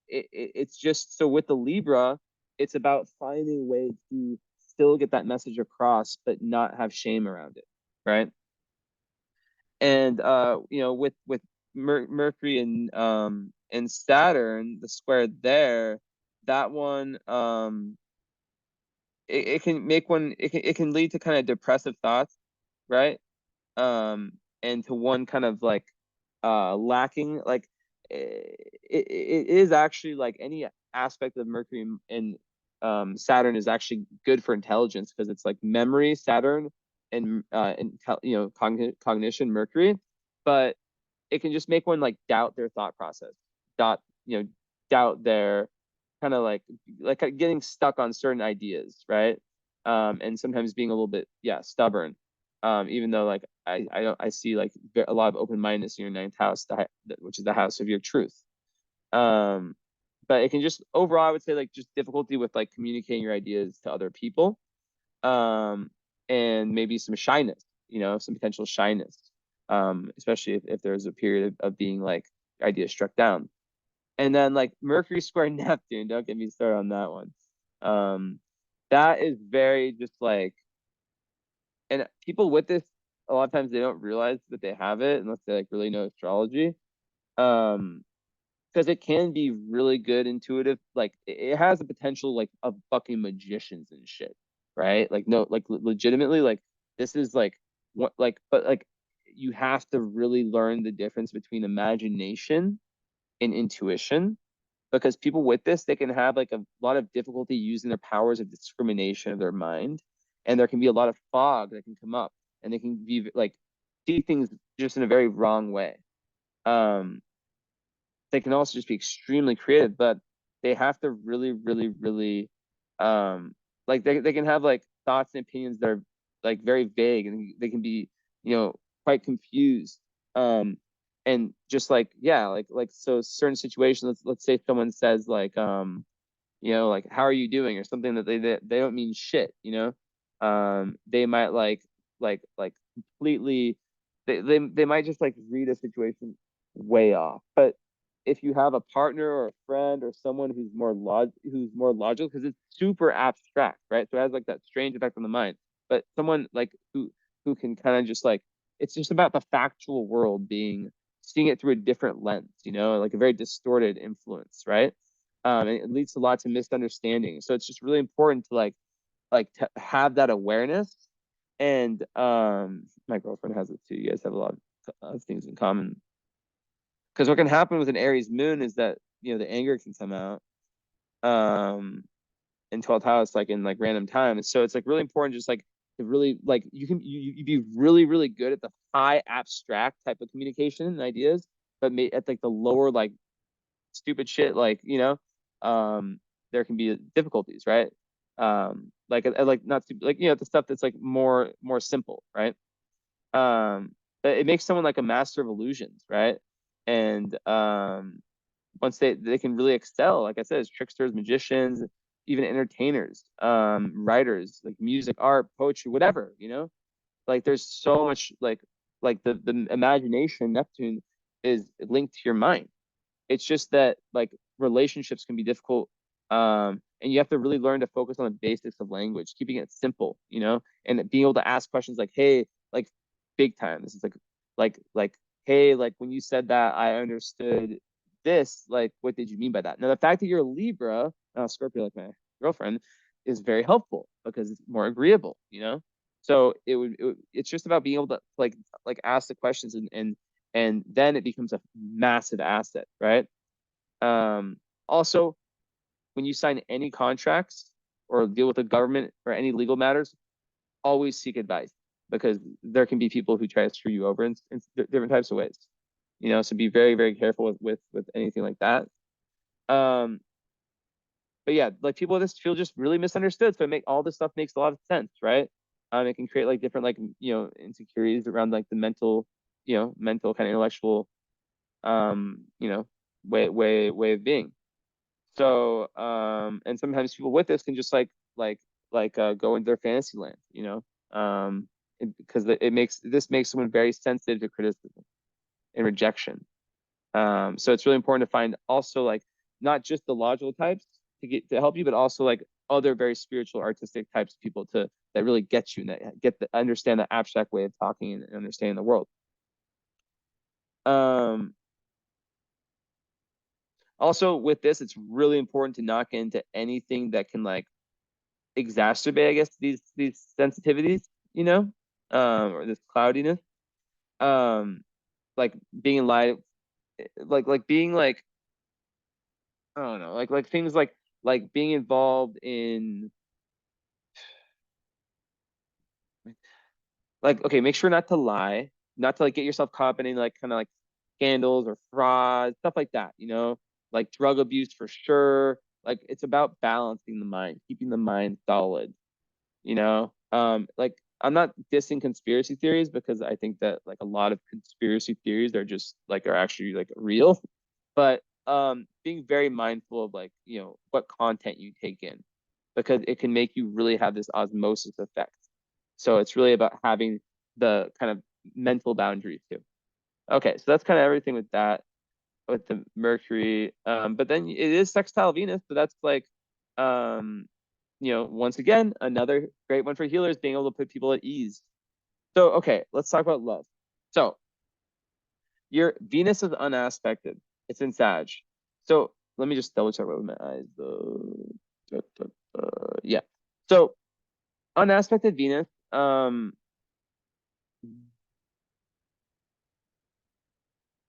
Speaker 1: it's just so with the Libra, it's about finding a way to still get that message across, but not have shame around it, right? And with Mercury and Saturn, the square there, that one it can make one it can lead to kind of depressive thoughts, right? And to one kind of like lacking like it is actually like any aspect of Mercury and Saturn is actually good for intelligence because it's like memory Saturn and cognition Mercury, but it can just make one like doubt their thought process, doubt doubt their kind of like getting stuck on certain ideas, right? And sometimes being a little bit stubborn. Even though like I see like a lot of open mindedness in your ninth house, which is the house of your truth. Um, but it can just overall, I would say like just difficulty with like communicating your ideas to other people, um, and maybe some shyness, some potential shyness, especially if there's a period of being like ideas struck down. And then like Mercury square Neptune, don't get me started on that one. Um, that is very just like, and people with this, a lot of times they don't realize that they have it unless they like really know astrology. Um, because it can be really good intuitive. Like it has the potential like of fucking magicians and shit, right? Like no, like legitimately, like this is like what like, but like you have to really learn the difference between imagination and intuition because people with this they can have like a lot of difficulty using their powers of discrimination of their mind, and there can be a lot of fog that can come up, and they can be like see things just in a very wrong way. um they can also just be extremely creative, but they have to really, really, really, like they can have like thoughts and opinions that are like very vague, and they can be, quite confused. Um, and just like, yeah, like so certain situations, let's say someone says like how are you doing or something that they don't mean shit, they might like completely they might just like read a situation way off. But if you have a partner or a friend or someone who's more logical, because it's super abstract, right? So it has like that strange effect on the mind. But someone like who can kind of just like it's just about the factual world being seeing it through a different lens, like a very distorted influence, right? And it leads to lots of misunderstandings. So it's just really important to like to have that awareness. And my girlfriend has it too. You guys have a lot of things in common. Because what can happen with an Aries moon is that the anger can come out in 12th house, like in like random times. So it's like really important, just like to really like you be really really good at the high abstract type of communication and ideas, but at like the lower like stupid shit, like there can be difficulties, right? Like not stupid, like the stuff that's like more simple, right? um but it makes someone like a master of illusions, right? And once they can really excel, like I said, as tricksters, magicians, even entertainers, writers, like music, art, poetry, whatever, like there's so much like the imagination, Neptune is linked to your mind. It's just that like relationships can be difficult. And you have to really learn to focus on the basics of language, keeping it simple, and being able to ask questions like, hey, like big time. This is like, hey, like when you said that, I understood this. Like, what did you mean by that? Now, the fact that you're a Libra, Scorpio, like my girlfriend, is very helpful because it's more agreeable. So it's just about being able to like ask the questions and then it becomes a massive asset, right? Also, when you sign any contracts or deal with the government or any legal matters, always seek advice because there can be people who try to screw you over in different types of ways. So be very, very careful with anything like that. But yeah, like people just feel just really misunderstood. So all this stuff makes a lot of sense, right? It can create like different like insecurities around like the mental kind of intellectual way of being. So and sometimes people with this can just go into their fantasy land, because this makes someone very sensitive to criticism and rejection. So it's really important to find also like not just the logical types to help you, but also like other very spiritual, artistic types of people that really get you and that understand the abstract way of talking and understanding the world. Also with this, it's really important to not get into anything that can like exacerbate, I guess, these sensitivities, or this cloudiness. Like being in light, like being like, I don't know, like things like being involved in like, okay, make sure not to lie, not to like get yourself caught up in any like kind of like scandals or fraud, stuff like that, like drug abuse for sure. Like it's about balancing the mind, keeping the mind solid, like I'm not dissing conspiracy theories because I think that like a lot of conspiracy theories are actually like real, but being very mindful of like what content you take in because it can make you really have this osmosis effect. So it's really about having the kind of mental boundaries too. Okay, so that's kind of everything with that, with the Mercury. But then it is sextile Venus, so that's like once again, another great one for healers, being able to put people at ease. So, okay, let's talk about love. So, your Venus is unaspected. It's in Sag. So, let me just double check with my eyes. Yeah. So, unaspected Venus.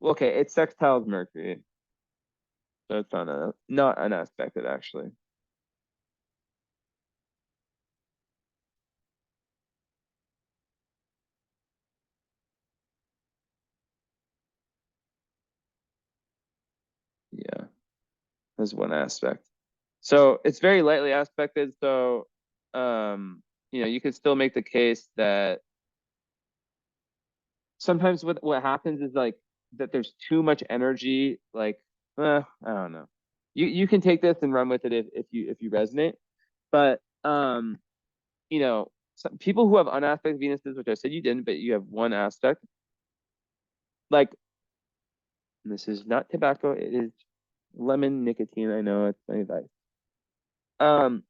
Speaker 1: Okay, it's sextiles Mercury. So it's not unaspected actually. Yeah, there's one aspect. So it's very lightly aspected. So, you could still make the case that sometimes what happens is like that there's too much energy. Like, I don't know. You can take this and run with it if you resonate. But some people who have unaspect Venuses, which I said you didn't, but you have one aspect. Like, this is not tobacco. It is lemon nicotine. I know it's my advice. Um,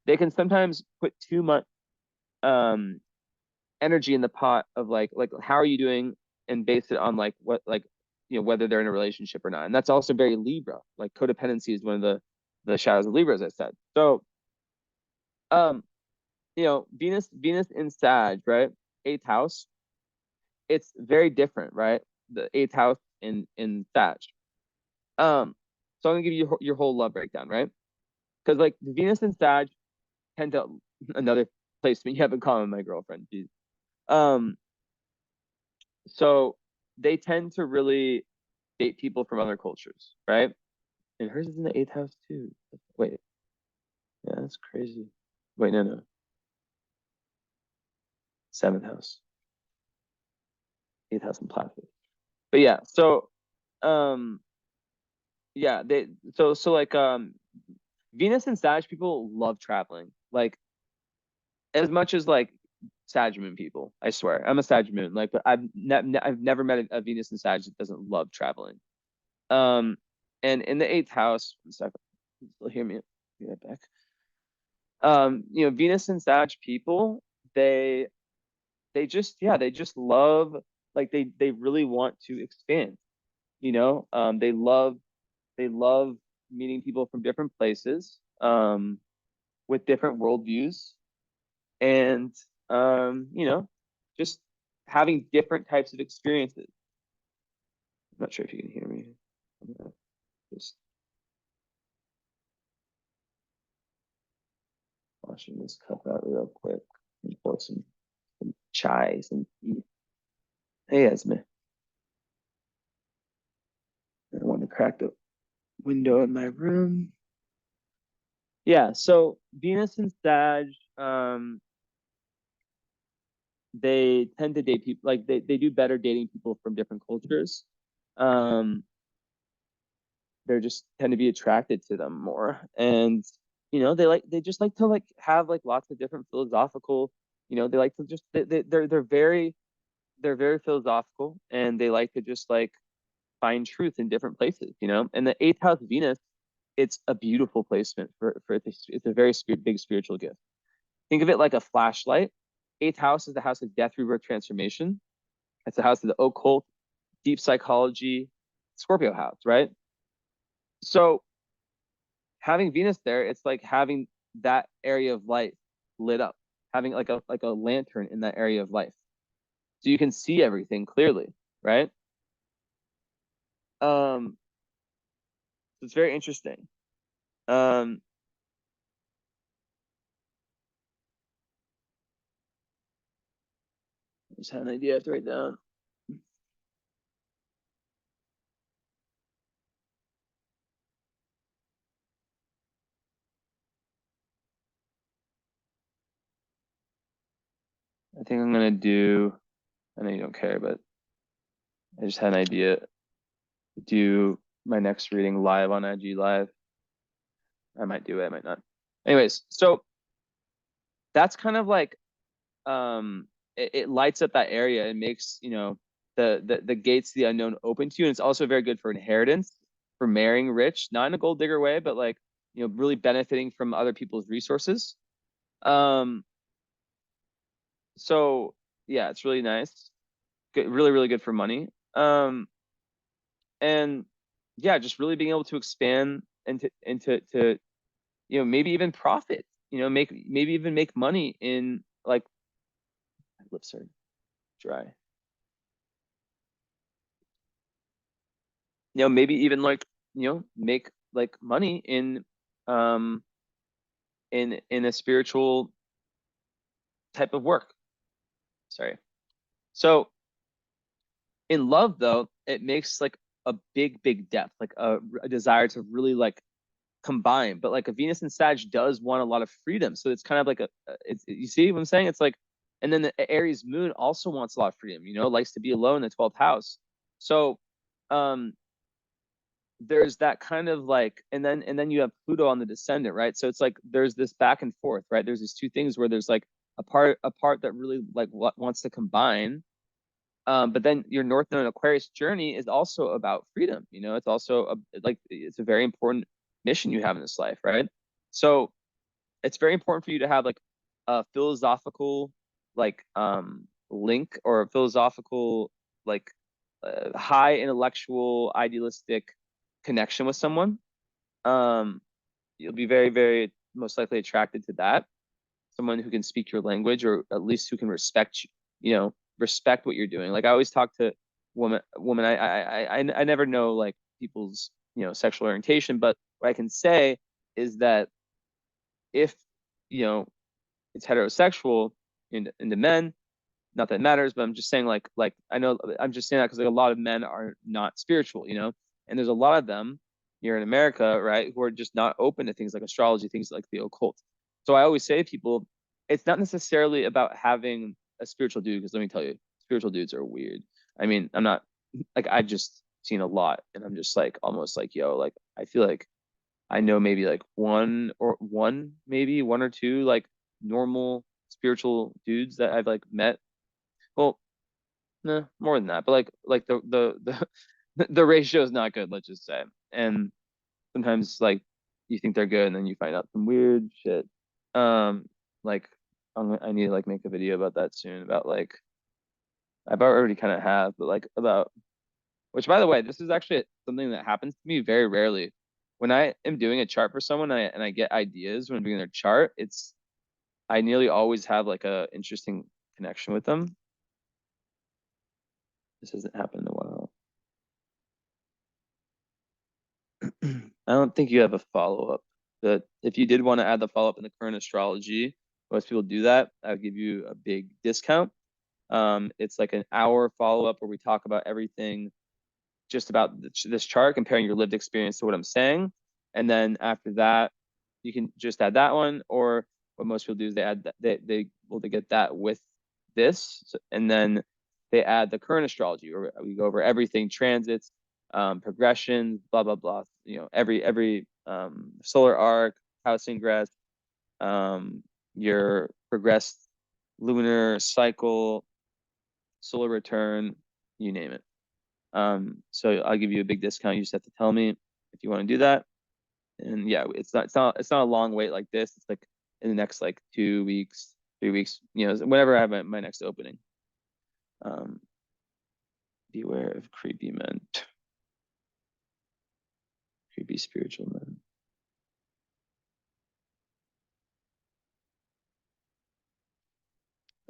Speaker 1: they can sometimes put too much um energy in the pot of like how are you doing and base it on like what like whether they're in a relationship or not. And that's also very Libra. Like codependency is one of the shadows of Libra, as I said. So um Venus in Sag, right? Eighth house. It's very different, right? The eighth house in Sag. So I'm gonna give you your whole love breakdown, right? Because like Venus and Sag tend to another placement you have in common, my girlfriend. Geez. Um, so they tend to really date people from other cultures, right? And hers is in the eighth house too. Wait, yeah, that's crazy. Wait, no, seventh house, eighth house in Placidus. But yeah, so um, yeah, like Venus and Sag people love traveling. Like as much as like Sag moon people. I swear, I'm a Sag moon. Like, but I've never met a Venus and Sag that doesn't love traveling. Um, and in the eighth house, one second, still hear me? Be right back. Venus and Sag people, they just, yeah, they just love, like, they really want to expand. They love meeting people from different places, with different worldviews, and just having different types of experiences. I'm not sure if you can hear me. I'm gonna just washing this cup out real quick and pour some chai, some tea. Hey, Esme. I want to crack the window in my room. Yeah, so Venus and Sag, they tend to date people, like they do better dating people from different cultures. Um, they're just tend to be attracted to them more. And they just like to like have like lots of different philosophical, they like to just they're very philosophical, and they like to just like find truth in different places. And the eighth house Venus, it's a beautiful placement for this. It's a very big spiritual gift. Think of it like a flashlight. Eighth house is the house of death, rebirth, transformation. It's the house of the occult, deep psychology, Scorpio house, right? So having Venus there, it's like having that area of life lit up, having like a lantern in that area of life, so you can see everything clearly, right? So it's very interesting. Um, I just had an idea I have to write down. I think I'm gonna do. I know you don't care, but I just had an idea. Do my next reading live on IG Live. I might do it. I might not. Anyways, so that's kind of like it lights up that area and makes the gates to the unknown open to you. And it's also very good for inheritance, for marrying rich, not in a gold digger way, but like really benefiting from other people's resources. Um, so yeah, it's really nice. Good, really, really good for money. And yeah, just really being able to expand into maybe even profit. Maybe even make money in like my lips are dry. Maybe even like make like money um in a spiritual type of work. Sorry. So in love though, it makes like a big depth, like a desire to really like combine. But like a Venus and Sag does want a lot of freedom, so it's kind of like it's, you see what I'm saying? It's like, and then the Aries moon also wants a lot of freedom, likes to be alone in the 12th house. So um there's that kind of like, and then you have Pluto on the descendant, right? So it's like there's this back and forth, right? There's these two things where there's like a part that really like wants to combine. But then your North Node Aquarius journey is also about freedom. It's also like it's a very important mission you have in this life, right? So it's very important for you to have like a philosophical like link, or a philosophical like high intellectual idealistic connection with someone. um you'll be very, very most likely attracted to that, someone who can speak your language, or at least who can respect what you're doing. Like I always talk to woman. I never know like people's sexual orientation, but what I can say is that if you know it's heterosexual into men, not that it matters, but I'm just saying like I know I'm just saying that because like a lot of men are not spiritual, and there's a lot of them here in America, right, who are just not open to things like astrology, things like the occult. So I always say to people, it's not necessarily about having a spiritual dude, because let me tell you, spiritual dudes are weird. I mean, I'm not like, I just seen a lot, and I'm just like almost like, yo, like I feel like I know maybe like one or two like normal spiritual dudes that I've like met. Well, no, more than that, but like the ratio is not good, let's just say. And sometimes like you think they're good and then you find out some weird shit. Like I need to like make a video about that soon, about like I've already kind of have, but like about, which by the way, this is actually something that happens to me very rarely. When I am doing a chart for someone and I get ideas when I'm doing their chart, I nearly always have like a interesting connection with them. This hasn't happened in a while. I don't think you have a follow-up, but if you did want to add the follow-up in the current astrology, most people do that. I would give you a big discount. It's like an hour follow-up where we talk about everything just about this chart, comparing your lived experience to what I'm saying. And then after that, you can just add that one, or what most people do is they add that they get that with this, and then they add the current astrology, or we go over everything, transits, progressions, blah blah blah. You know, every solar arc, house ingress, your progressed lunar cycle, solar return, you name it. So I'll give you a big discount. You just have to tell me if you want to do that. And yeah, it's not a long wait like this. It's like in the next like 2 weeks, 3 weeks, you know, whenever I have my next opening. Beware of creepy men. Creepy spiritual men.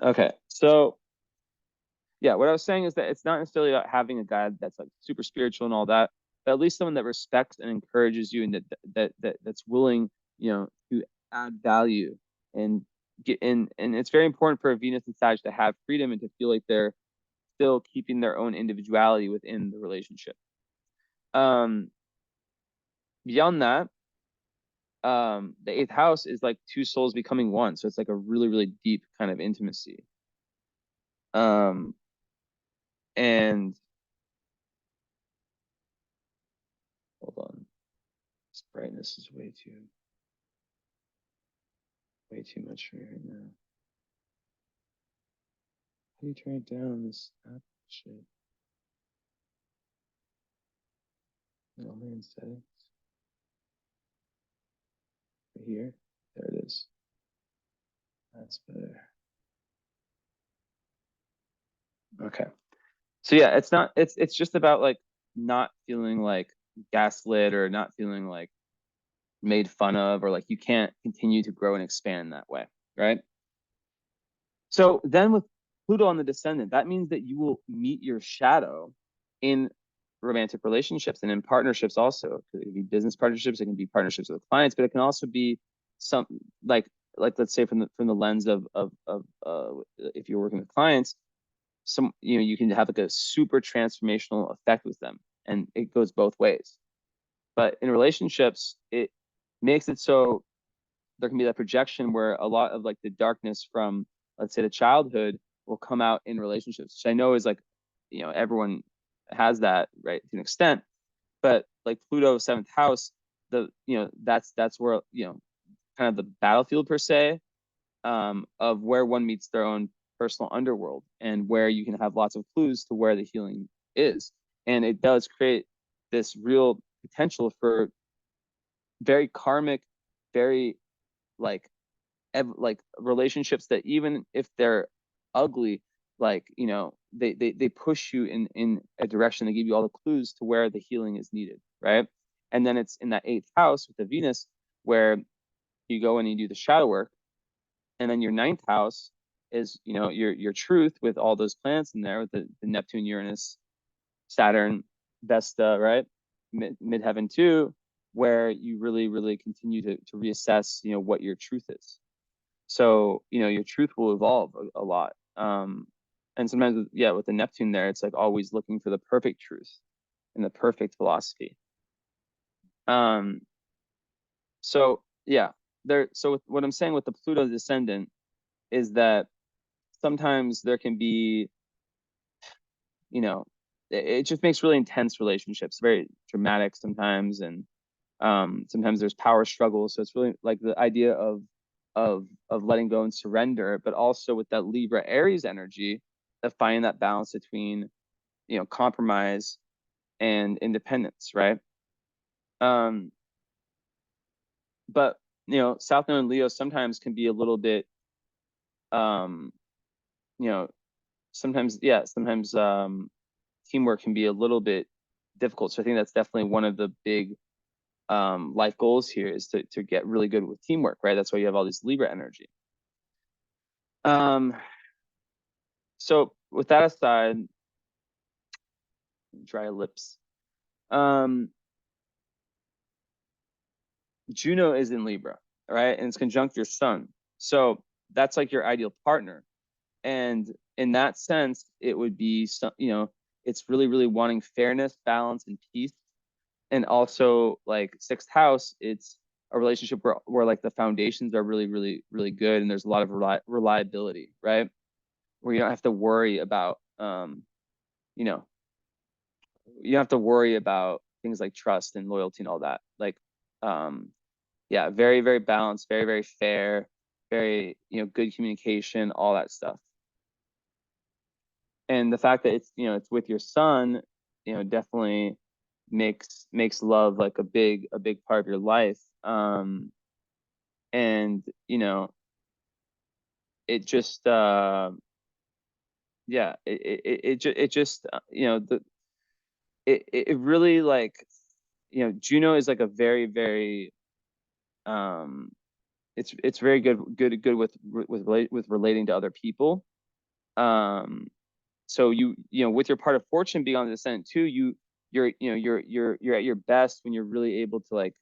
Speaker 1: Okay, so yeah, what I was saying is that it's not necessarily about having a guy that's like super spiritual and all that, but at least someone that respects and encourages you, and that's willing, you know, to add value and get in. And it's very important for a Venus and Sag to have freedom and to feel like they're still keeping their own individuality within the relationship. Beyond that, the eighth house is like two souls becoming one, so it's like a really really deep kind of intimacy. And hold on, this brightness is way too much for me right now. How do you turn it down? This app shit. No, man, settings. Right here. There it is. That's better. Okay. So yeah, it's just about like not feeling like gaslit or not feeling like made fun of, or like you can't continue to grow and expand that way, right? So then with Pluto on the descendant, that means that you will meet your shadow in romantic relationships and in partnerships also. It can be business partnerships, it can be partnerships with clients, but it can also be some like let's say from the lens of if you're working with clients, some, you know, you can have like a super transformational effect with them, and it goes both ways. But in relationships, it makes it so there can be that projection where a lot of like the darkness from, let's say, the childhood will come out in relationships, which I know is like, you know, everyone has that, right, to an extent. But like Pluto, seventh house, you know, that's where, you know, kind of the battlefield per se, of where one meets their own personal underworld, and where you can have lots of clues to where the healing is. And it does create this real potential for very karmic, very like like relationships that, even if they're ugly, like, you know, they push you in a direction. They give you all the clues to where the healing is needed, right? And then it's in that eighth house with the Venus where you go and you do the shadow work. And then your ninth house is, you know, your truth, with all those planets in there, with the Neptune, Uranus, Saturn, Vesta, right? Midheaven too, where you really, really continue to reassess, you know, what your truth is. So, you know, your truth will evolve a lot. And sometimes, yeah, with the Neptune there, it's like always looking for the perfect truth and the perfect philosophy. So yeah, so what I'm saying with the Pluto descendant is that sometimes there can be, you know, it just makes really intense relationships, very dramatic sometimes. And sometimes there's power struggles. So it's really like the idea of of letting go and surrender, but also with that Libra Aries energy of finding that balance between, compromise and independence, right? But South Node and Leo sometimes can be a little bit, um, sometimes teamwork can be a little bit difficult. So I think that's definitely one of the big life goals here is to get really good with teamwork, right? That's why you have all this Libra energy. So with that aside, dry lips. Juno is in Libra, right? And it's conjunct your sun. So that's like your ideal partner. And in that sense, it would be, it's really, really wanting fairness, balance, and peace. And also like sixth house, it's a relationship where like the foundations are really, really, really good. And there's a lot of reliability, right? Where you don't have to worry about, you don't have to worry about things like trust and loyalty and all that. Like, yeah, very, very balanced, very, very fair, very, good communication, all that stuff. And the fact that it's with your son, definitely makes love like a big part of your life. And it just yeah, it just it really like, Juno is like a very, very it's very good with relating to other people. So with your part of fortune being on the ascendant too, you're at your best when you're really able to like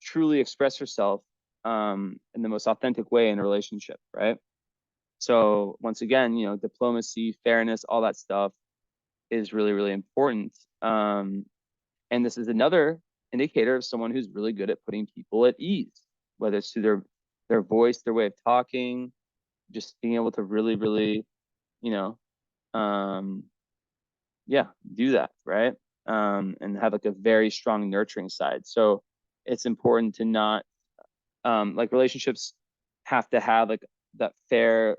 Speaker 1: truly express yourself in the most authentic way in a relationship, right? So once again, diplomacy, fairness, all that stuff is really, really important. And this is another indicator of someone who's really good at putting people at ease, whether it's through their voice, their way of talking, just being able to really, really, you know, do that, right? And have like a very strong nurturing side. So it's important to not, like relationships have to have like that fair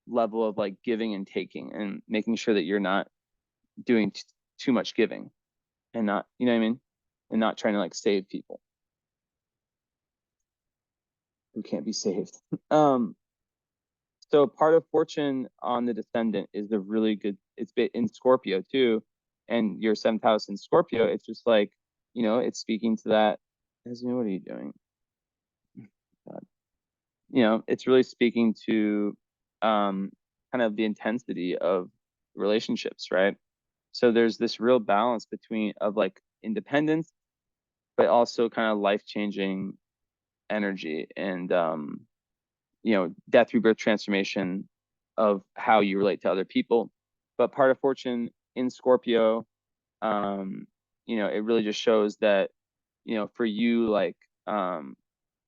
Speaker 1: level of like giving and taking, and making sure that you're not doing too much giving and not, you know what I mean? And not trying to like save people who can't be saved. So part of fortune on the descendant is a really good, it's in Scorpio too. And your seventh house in Scorpio, it's just like, it's speaking to that. What are you doing? God. It's really speaking to kind of the intensity of relationships, right? So there's this real balance between of like independence, but also kind of life-changing energy and death, rebirth, transformation of how you relate to other people. But part of fortune in Scorpio, it really just shows that, for you, like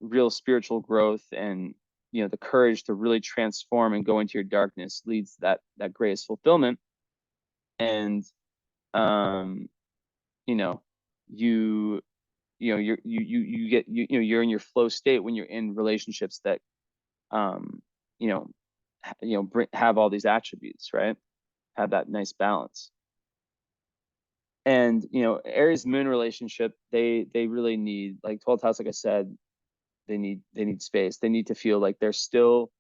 Speaker 1: real spiritual growth and the courage to really transform and go into your darkness leads that greatest fulfillment. And you know you you're in your flow state when you're in relationships that you know have all these attributes, right? Have that nice balance. And Aries moon relationship, they really need like 12th house, like I said, they need space. They need to feel like they're still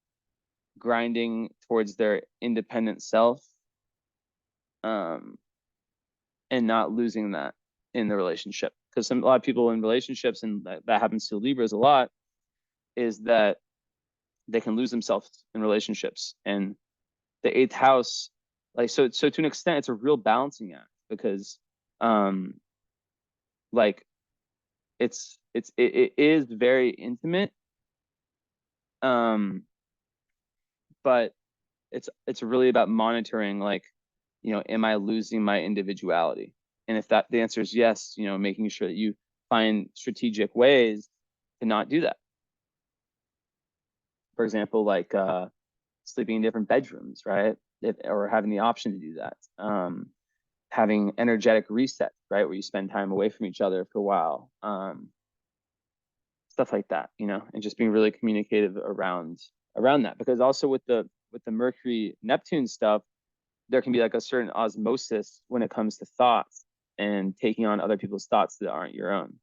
Speaker 1: grinding towards their independent self, and not losing that in the relationship. Because a lot of people in relationships, and that happens to Libras a lot, is that they can lose themselves in relationships. And the eighth house, like so to an extent, it's a real balancing act, because like it is very intimate, but it's really about monitoring, like, am I losing my individuality? And if the answer is yes, making sure that you find strategic ways to not do that. For example, like sleeping in different bedrooms, right? Or having the option to do that. Having energetic resets, right? Where you spend time away from each other for a while. stuff like that, you know, and just being really communicative around that. Because also with the Mercury Neptune stuff, there can be like a certain osmosis when it comes to thoughts and taking on other people's thoughts that aren't your own.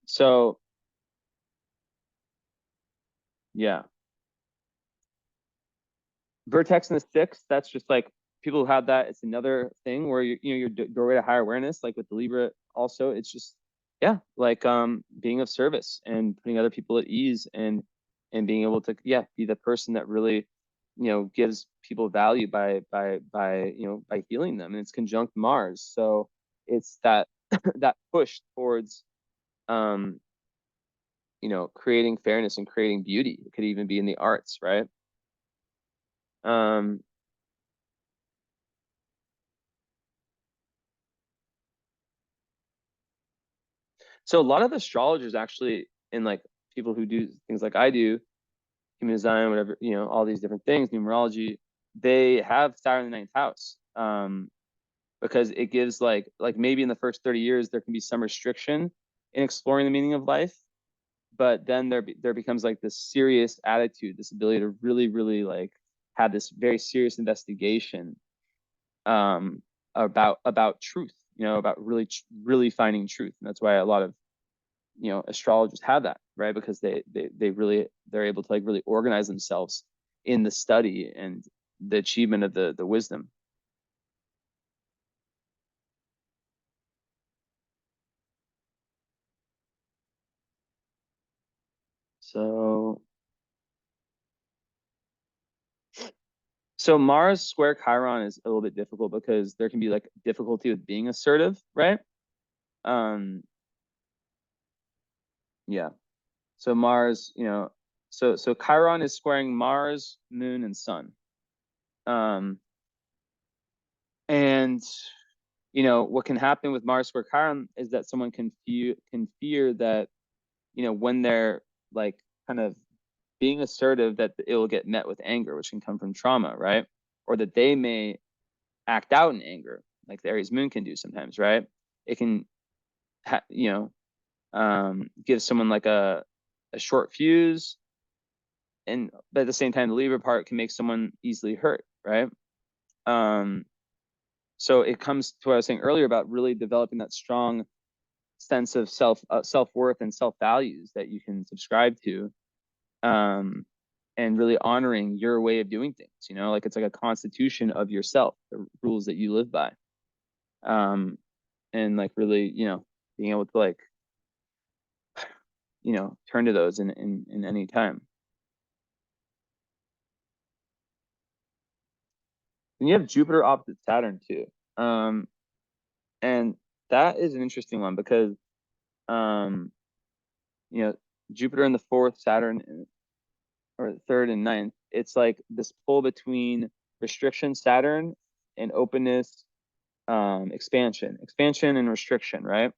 Speaker 1: So yeah, vertex in the sixth, that's just like people who have that. It's another thing where you know your doorway to higher awareness, like with the Libra. Also, it's just yeah, like being of service and putting other people at ease and being able to be the person that really gives people value by by healing them. And it's conjunct Mars, so it's that that push towards um creating fairness and creating beauty. It could even be in the arts, right? um So a lot of astrologers actually, and like people who do things like I do, human design, whatever, all these different things, numerology, they have Saturn in the ninth house. Because it gives like maybe in the first 30 years there can be some restriction in exploring the meaning of life, but then there becomes like this serious attitude, this ability to really, really like have this very serious investigation about truth, about really finding truth. And that's why a lot of astrologers have that, right? Because they're able to like really organize themselves in the study and the achievement of the wisdom. So Mars square Chiron is a little bit difficult because there can be like difficulty with being assertive, right? um yeah, so Mars, so Chiron is squaring Mars, Moon, and Sun. um and what can happen with Mars square Chiron is that someone can fear that when they're like kind of being assertive, that it will get met with anger, which can come from trauma, right? Or that they may act out in anger, like the Aries moon can do sometimes, right? It can, give someone like a short fuse, and but at the same time, the Libra part can make someone easily hurt, right? Um, so it comes to what I was saying earlier about really developing that strong sense of self worth and self values that you can subscribe to, um, and really honoring your way of doing things. Like it's like a constitution of yourself, the rules that you live by, and like really, being able to like, turn to those in any time. And you have Jupiter opposite Saturn too, and that is an interesting one because um, you know Jupiter in the fourth, Saturn or third and ninth. It's like this pull between restriction, Saturn, and openness, expansion and restriction, right?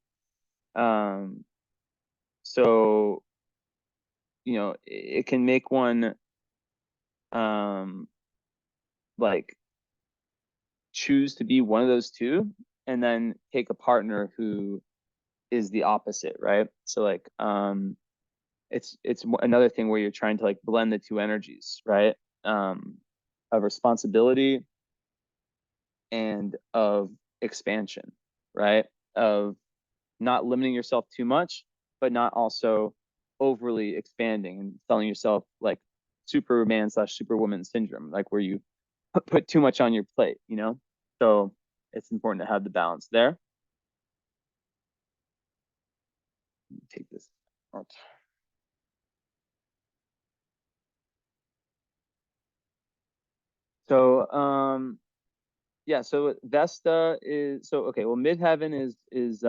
Speaker 1: um so it can make one um like choose to be one of those two, and then take a partner who is the opposite, right? So like it's another thing where you're trying to like blend the two energies, right? um of responsibility and of expansion, right? Of not limiting yourself too much, but not also overly expanding and selling yourself like Superman slash Superwoman syndrome, like where you put too much on your plate. So it's important to have the balance there. Take this out. So yeah, so Vesta is so okay. Well, midheaven is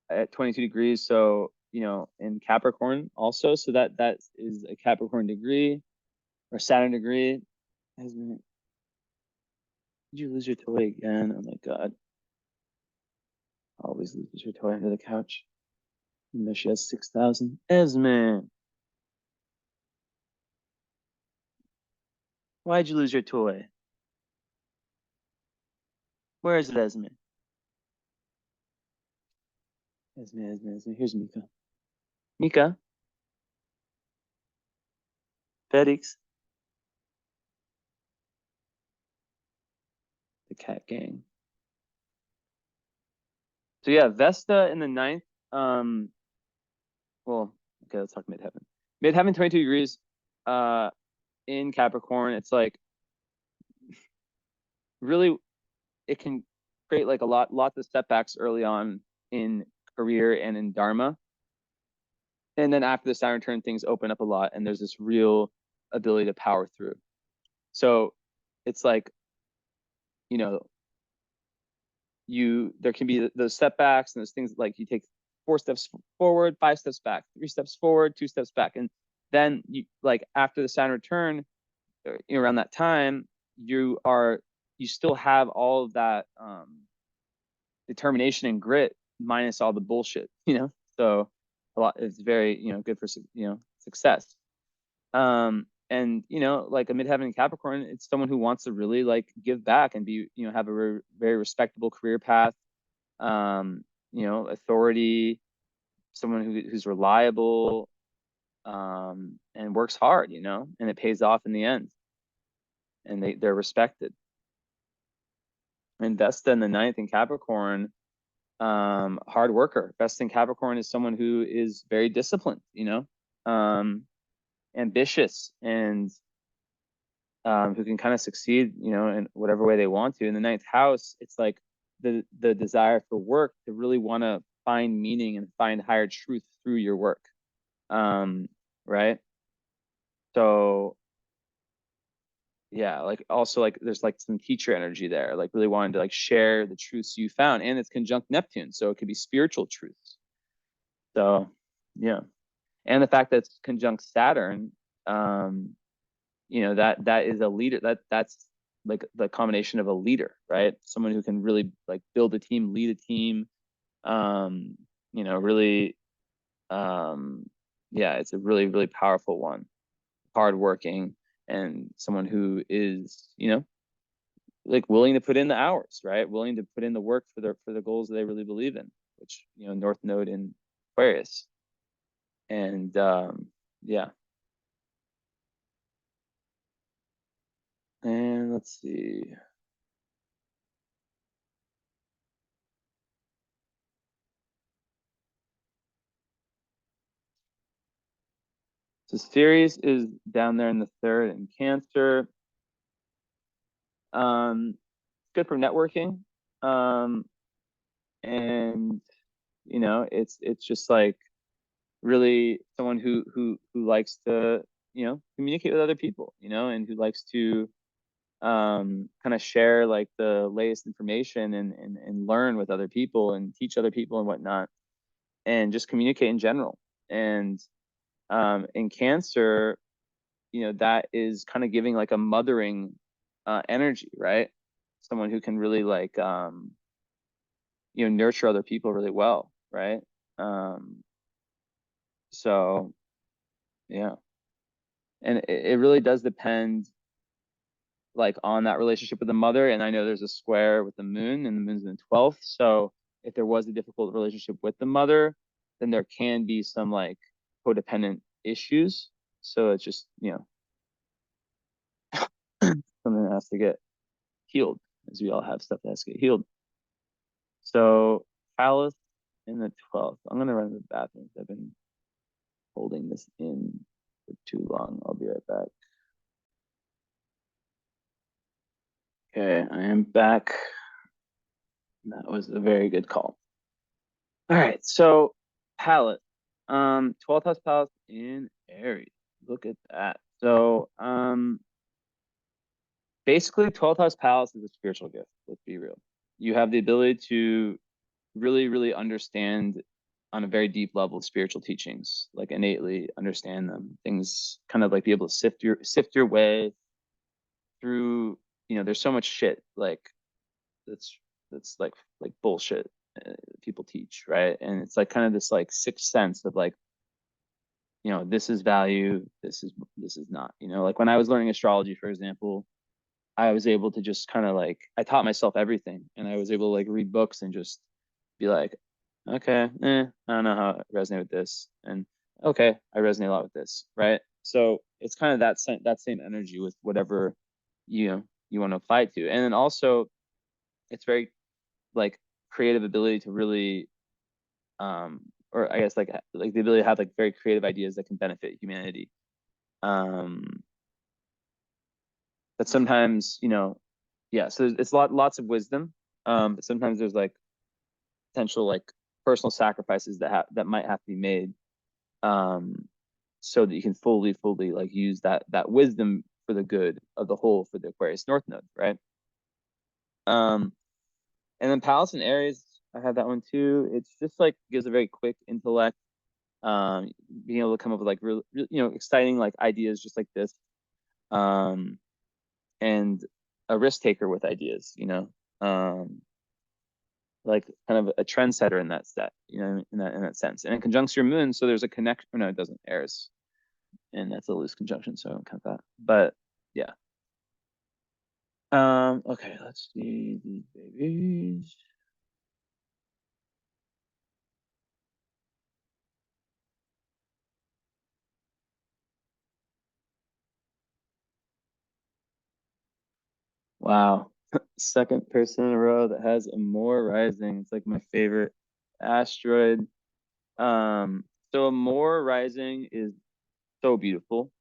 Speaker 1: at 22 degrees, so in Capricorn also. So that is a Capricorn degree or Saturn degree. Did you lose your toy again? Oh my God. Always loses her toy under the couch. Even though she has 6,000. Esme, why'd you lose your toy? Where is it, Esme? Here's Mika. Mika. Felix. The cat gang. So yeah, Vesta in the ninth. Well, okay, let's talk midheaven. Midheaven 22 degrees in Capricorn. It's like really it can create like lots of setbacks early on in career and in Dharma. And then after the Saturn return, things open up a lot and there's this real ability to power through. So it's like, you know, there can be those setbacks and those things like you take 4 steps forward, 5 steps back, 3 steps forward, 2 steps back. And then you like after the Saturn return, around that time, you still have all of that determination and grit minus all the bullshit, So a lot it's very, good for success. And like a midheaven in Capricorn, it's someone who wants to really like give back and be, have a very respectable career path, authority, someone who's reliable, and works hard, and it pays off in the end. And they're respected. And Vesta in the ninth in Capricorn, hard worker. Vesta in Capricorn is someone who is very disciplined, ambitious and who can kind of succeed, in whatever way they want to. In the ninth house, it's like the desire for work to really want to find meaning and find higher truth through your work. Right. So yeah, like also like there's like some teacher energy there, like really wanting to like share the truths you found, and it's conjunct Neptune, so it could be spiritual truths. So yeah, and the fact that it's conjunct Saturn, that is a leader. That's like the combination of a leader, right? Someone who can really like build a team, lead a team. Really, yeah, it's a really really powerful one. Hardworking and someone who is, like willing to put in the hours, right? Willing to put in the work for the goals that they really believe in, which, North Node in Aquarius. And yeah. And let's see. So Ceres is down there in the third in Cancer. Good for networking. And it's just like really someone who likes to, communicate with other people, and who likes to kind of share like the latest information and learn with other people and teach other people and whatnot, and just communicate in general. And in Cancer, that is kind of giving like a mothering energy, right? Someone who can really like nurture other people really well, right? So yeah, and it really does depend like on that relationship with the mother. And I know there's a square with the moon, and the moon's in the 12th. So if there was a difficult relationship with the mother, then there can be some like codependent issues. So it's just, something that has to get healed, as we all have stuff that has to get healed. So Palace in the 12th. I'm going to run to the bathroom. I've been holding this in for too long. I'll be right back. Okay, I am back. That was a very good call. All right, so Palette, 12th house Palette in Aries. Look at that. So basically 12th house Palette is a spiritual gift. Let's be real. You have the ability to really, really understand on a very deep level spiritual teachings, like innately understand them. Things kind of like be able to sift your way through. There's so much shit like that's like bullshit people teach, right? And it's like kind of this like sixth sense of like, this is value, this is not. Like when I was learning astrology, for example, I was able to just kind of like I taught myself everything, and I was able to like read books and just be like, okay, I don't know how I resonate with this, and okay, I resonate a lot with this, right? So it's kind of that same energy with whatever you want to apply it to, and then also it's very like creative ability to really, or I guess like the ability to have like very creative ideas that can benefit humanity. Um, but sometimes yeah, so it's lots of wisdom. But sometimes there's like potential like personal sacrifices that might have to be made, um, so that you can fully like use that wisdom for the good of the whole for the Aquarius North Node, right? Um, and then Palace and Aries, I have that one too. It's just like gives a very quick intellect, being able to come up with like real exciting like ideas just like this, um, and a risk taker with ideas, like kind of a trendsetter in that set, in that sense. And it conjuncts your moon, so there's a connection. No, it doesn't. Aries, and that's a loose conjunction, so I don't count that. But yeah. Okay, let's see these babies. Wow. Second person in a row that has a more rising. It's like my favorite asteroid. So a more rising is so beautiful.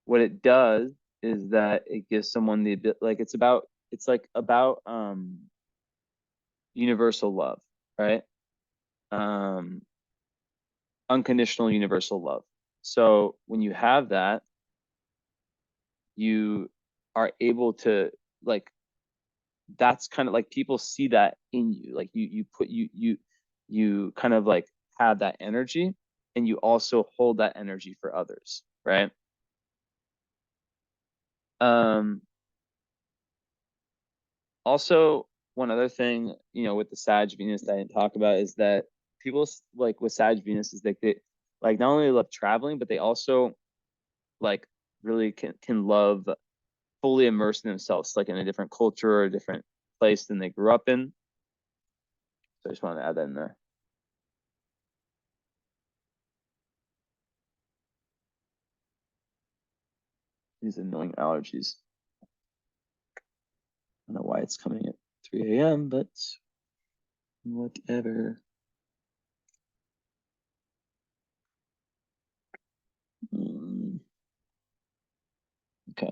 Speaker 1: What it does is that it gives someone the ability, like it's like about universal love, right? Um, unconditional universal love. So when you have that, you are able to like that's kind of like people see that in you. Like you kind of like have that energy, and you also hold that energy for others, right? Um, Also, one other thing, with the Sag Venus that I didn't talk about is that people like with Sag Venus is they like not only love traveling, but they also like really can love fully immersing themselves like in a different culture or a different place than they grew up in. So I just wanted to add that in there. These annoying allergies. I don't know why it's coming at 3 a.m., but whatever. Mm, okay.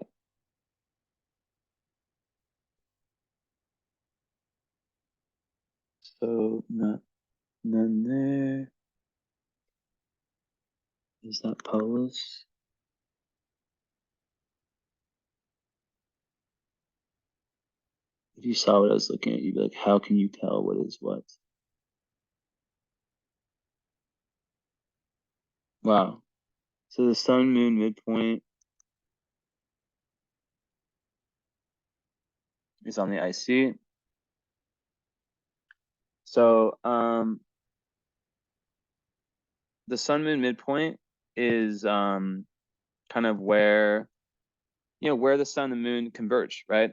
Speaker 1: So none there. Is that Paulus? If you saw what I was looking at, you'd be like, how can you tell what is what? Wow. So the sun moon midpoint is on the IC. So the sun moon midpoint is kind of where the sun and moon converge, right?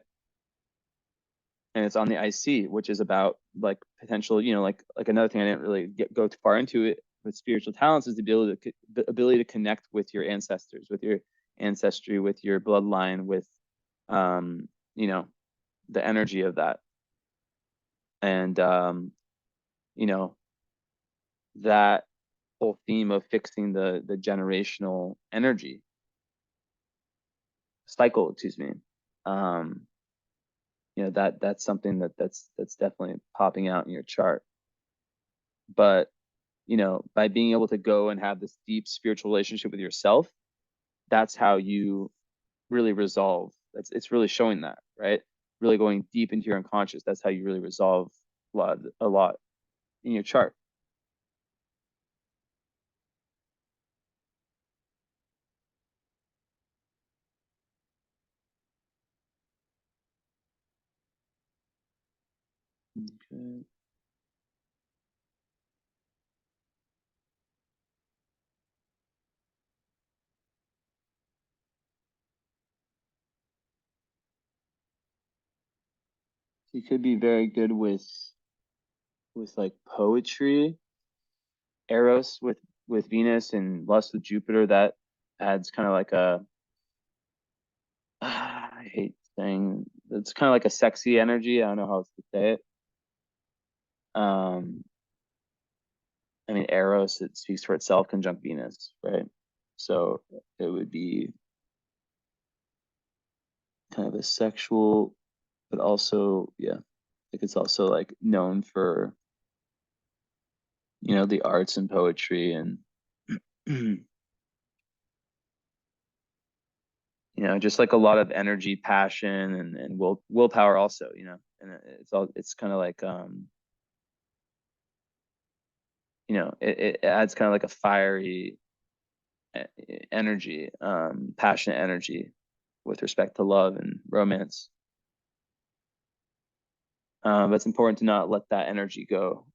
Speaker 1: And it's on the IC, which is about like potential, like another thing I didn't really go too far into it with spiritual talents is the ability to connect with your ancestors, with your ancestry, with your bloodline, with um, you know, the energy of that. And you know, that whole theme of fixing the generational energy cycle, excuse me. Um, that's something that's definitely popping out in your chart. But by being able to go and have this deep spiritual relationship with yourself, that's how you really resolve. It's really showing that, right? Really going deep into your unconscious. That's how you really resolve a lot in your chart. Okay. You could be very good with with like poetry, Eros with Venus and lust with Jupiter, that adds kind of like a I hate saying it's kind of like a sexy energy. I don't know how else to say it. Um, I mean, Eros, it speaks for itself, conjunct Venus, right? So it would be kind of a sexual, but also, yeah, like it's also like known for, the arts and poetry and, just like a lot of energy, passion, and willpower also, and it's kind of like, it adds kind of like a fiery energy, passionate energy with respect to love and romance. But it's important to not let that energy go,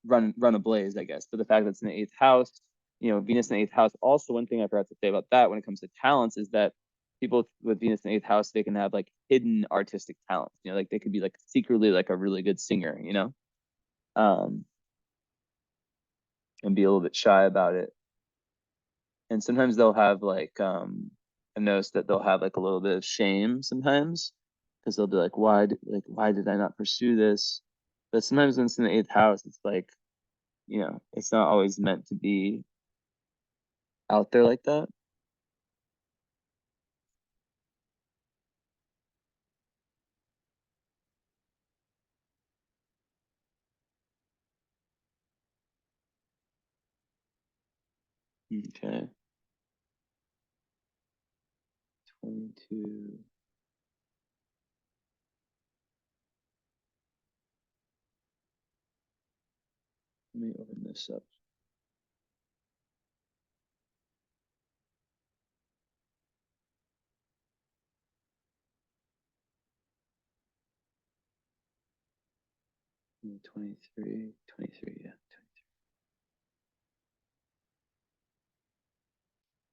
Speaker 1: run ablaze, I guess. But the fact that it's in the eighth house, Venus in the eighth house. Also, one thing I forgot to say about that when it comes to talents is that people with Venus in the eighth house, they can have like hidden artistic talents. Like they could be like secretly like a really good singer, um, and be a little bit shy about it. And sometimes they'll have like I noticed that they'll have like a little bit of shame sometimes because they'll be like, why did I not pursue this? But sometimes when it's in the eighth house, it's like, it's not always meant to be out there like that. Okay. 22. Let me open this up. Mm, 23, 23, yeah.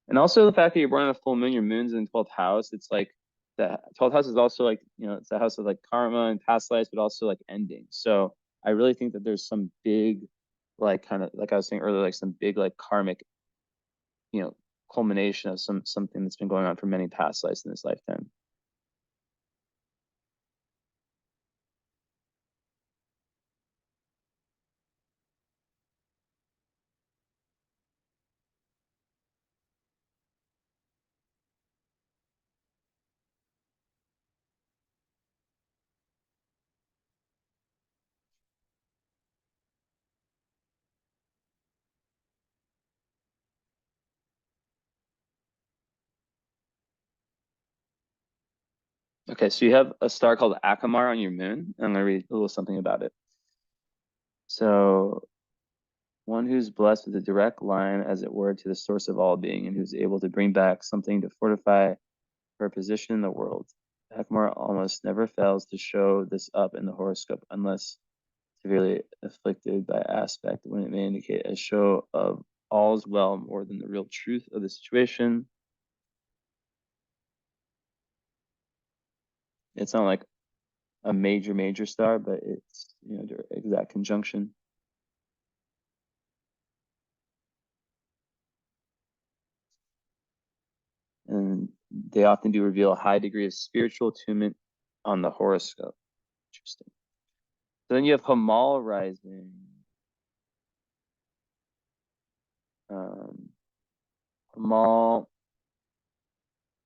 Speaker 1: And also the fact that you're born on a full moon, your moon's in 12th house. It's like the 12th house is also like, it's the house of like karma and past lives, but also like endings. So I really think that there's some big, like kind of like I was saying earlier, like some big like karmic, you know, culmination of something that's been going on for many past lives in this lifetime. Okay, so you have a star called Akamar on your moon. I'm gonna read a little something about it. So one who's blessed with a direct line, as it were, to the source of all being, and who's able to bring back something to fortify her position in the world. Akmar almost never fails to show this up in the horoscope unless severely afflicted by aspect, when it may indicate a show of all's well more than the real truth of the situation. It's not like a major star, but it's exact conjunction. And they often do reveal a high degree of spiritual attunement on the horoscope. Interesting. So then you have Hamal rising. Um, Hamal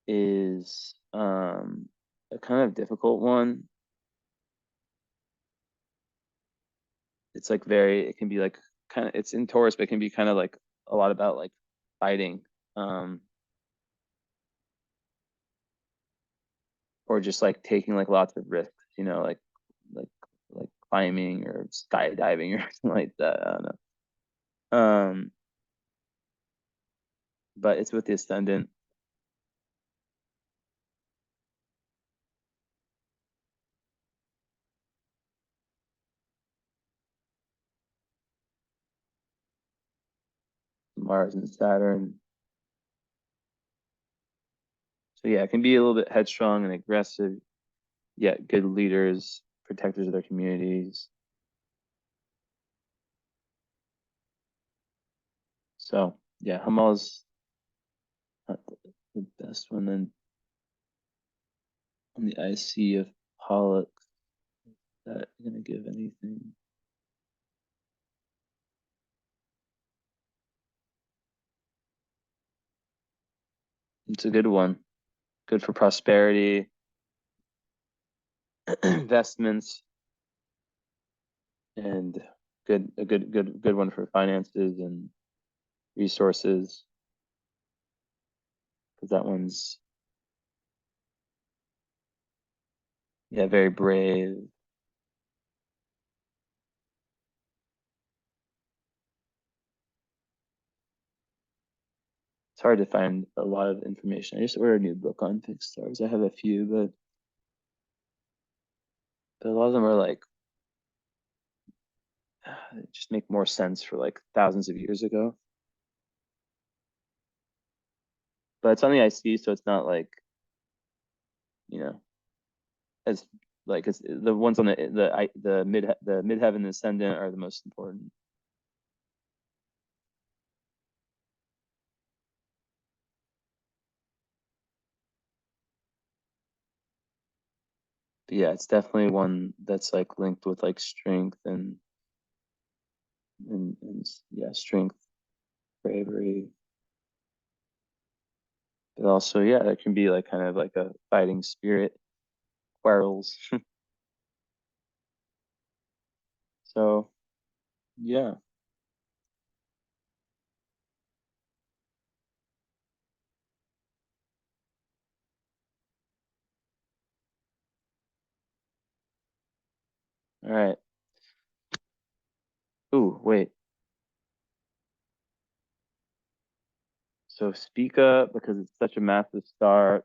Speaker 1: is a kind of difficult one. It's like it can be like kind of, it's in Taurus, but it can be kind of like a lot about like fighting, um, or just like taking like lots of risks, like like climbing or skydiving or something like that. I don't know. But it's with the ascendant Mars and Saturn. So yeah, it can be a little bit headstrong and aggressive, yet good leaders, protectors of their communities. So yeah, Hamal's not the best one. Then on the IC of Pollock, that gonna give anything? It's a good one. Good for prosperity, investments, and good one for finances and resources. Because that one's, yeah, very brave. It's hard to find a lot of information. I just ordered a new book on fixed stars. I have a few, but a lot of them are like just make more sense for like thousands of years ago. But it's on the IC, so it's not like, you know, as like it's the ones on the midheaven ascendant are the most important. But yeah, it's definitely one that's like linked with like strength and yeah, strength, bravery. But also, yeah, it can be like kind of like a fighting spirit, quarrels. So yeah. All right. Ooh, wait. So Spica, because it's such a massive star,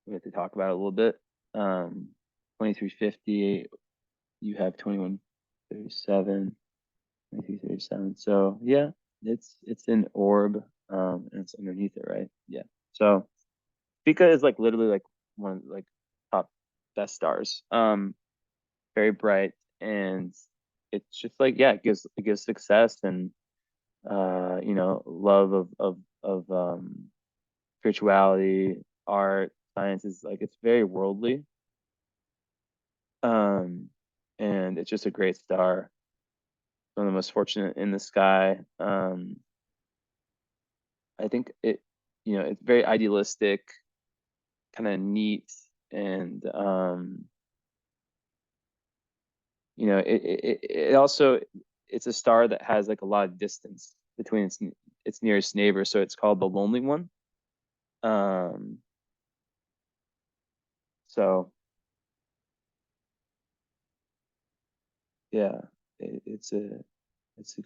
Speaker 1: we have to talk about it a little bit. 2350, you have 2137, 2337. So yeah, it's an orb, and it's underneath it, right? Yeah. So Spica is like literally like one of like top best stars. Very bright, and it's just like, yeah, it gives success and love of spirituality, art, science. Is like it's very worldly. Um, and it's just a great star. One of the most fortunate in the sky. I think it's very idealistic, kind of neat, and it also, it's a star that has like a lot of distance between its nearest neighbor, so it's called the lonely one. Um, so yeah, it's a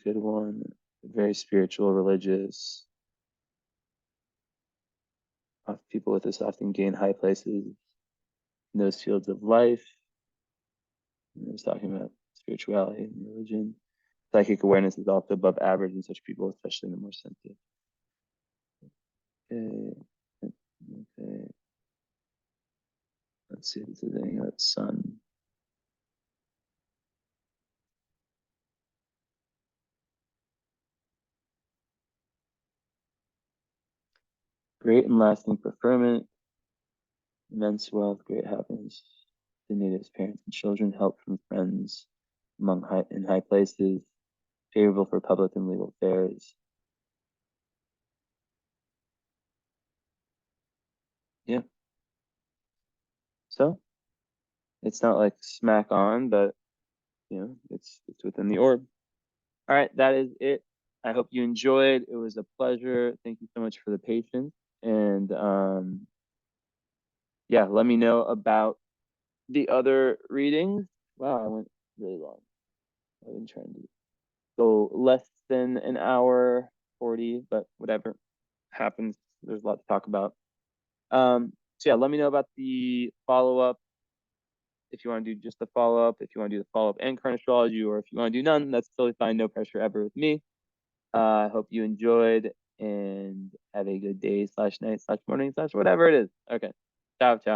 Speaker 1: good one. Very spiritual, religious. People with this often gain high places in those fields of life. I was talking about spirituality and religion. Psychic awareness is also above average in such people, especially in the more sensitive. Okay. Okay. Let's see if there's anything about sun. Great and lasting preferment, immense wealth, great happiness. The natives, parents, and children, help from friends in high places, favorable for public and legal affairs. Yeah. So it's not like smack on, but it's within the orb. All right, that is it. I hope you enjoyed. It was a pleasure. Thank you so much for the patience. And yeah, let me know about the other readings. Wow, I went really long. I've been trying to go less than an hour 40, but whatever happens. There's a lot to talk about. So yeah, let me know about the follow-up. If you want to do just the follow-up, if you want to do the follow-up and current astrology, or if you want to do none, that's totally fine. No pressure ever with me. I hope you enjoyed and have a good day slash night slash morning slash whatever it is. Okay. Ciao, ciao.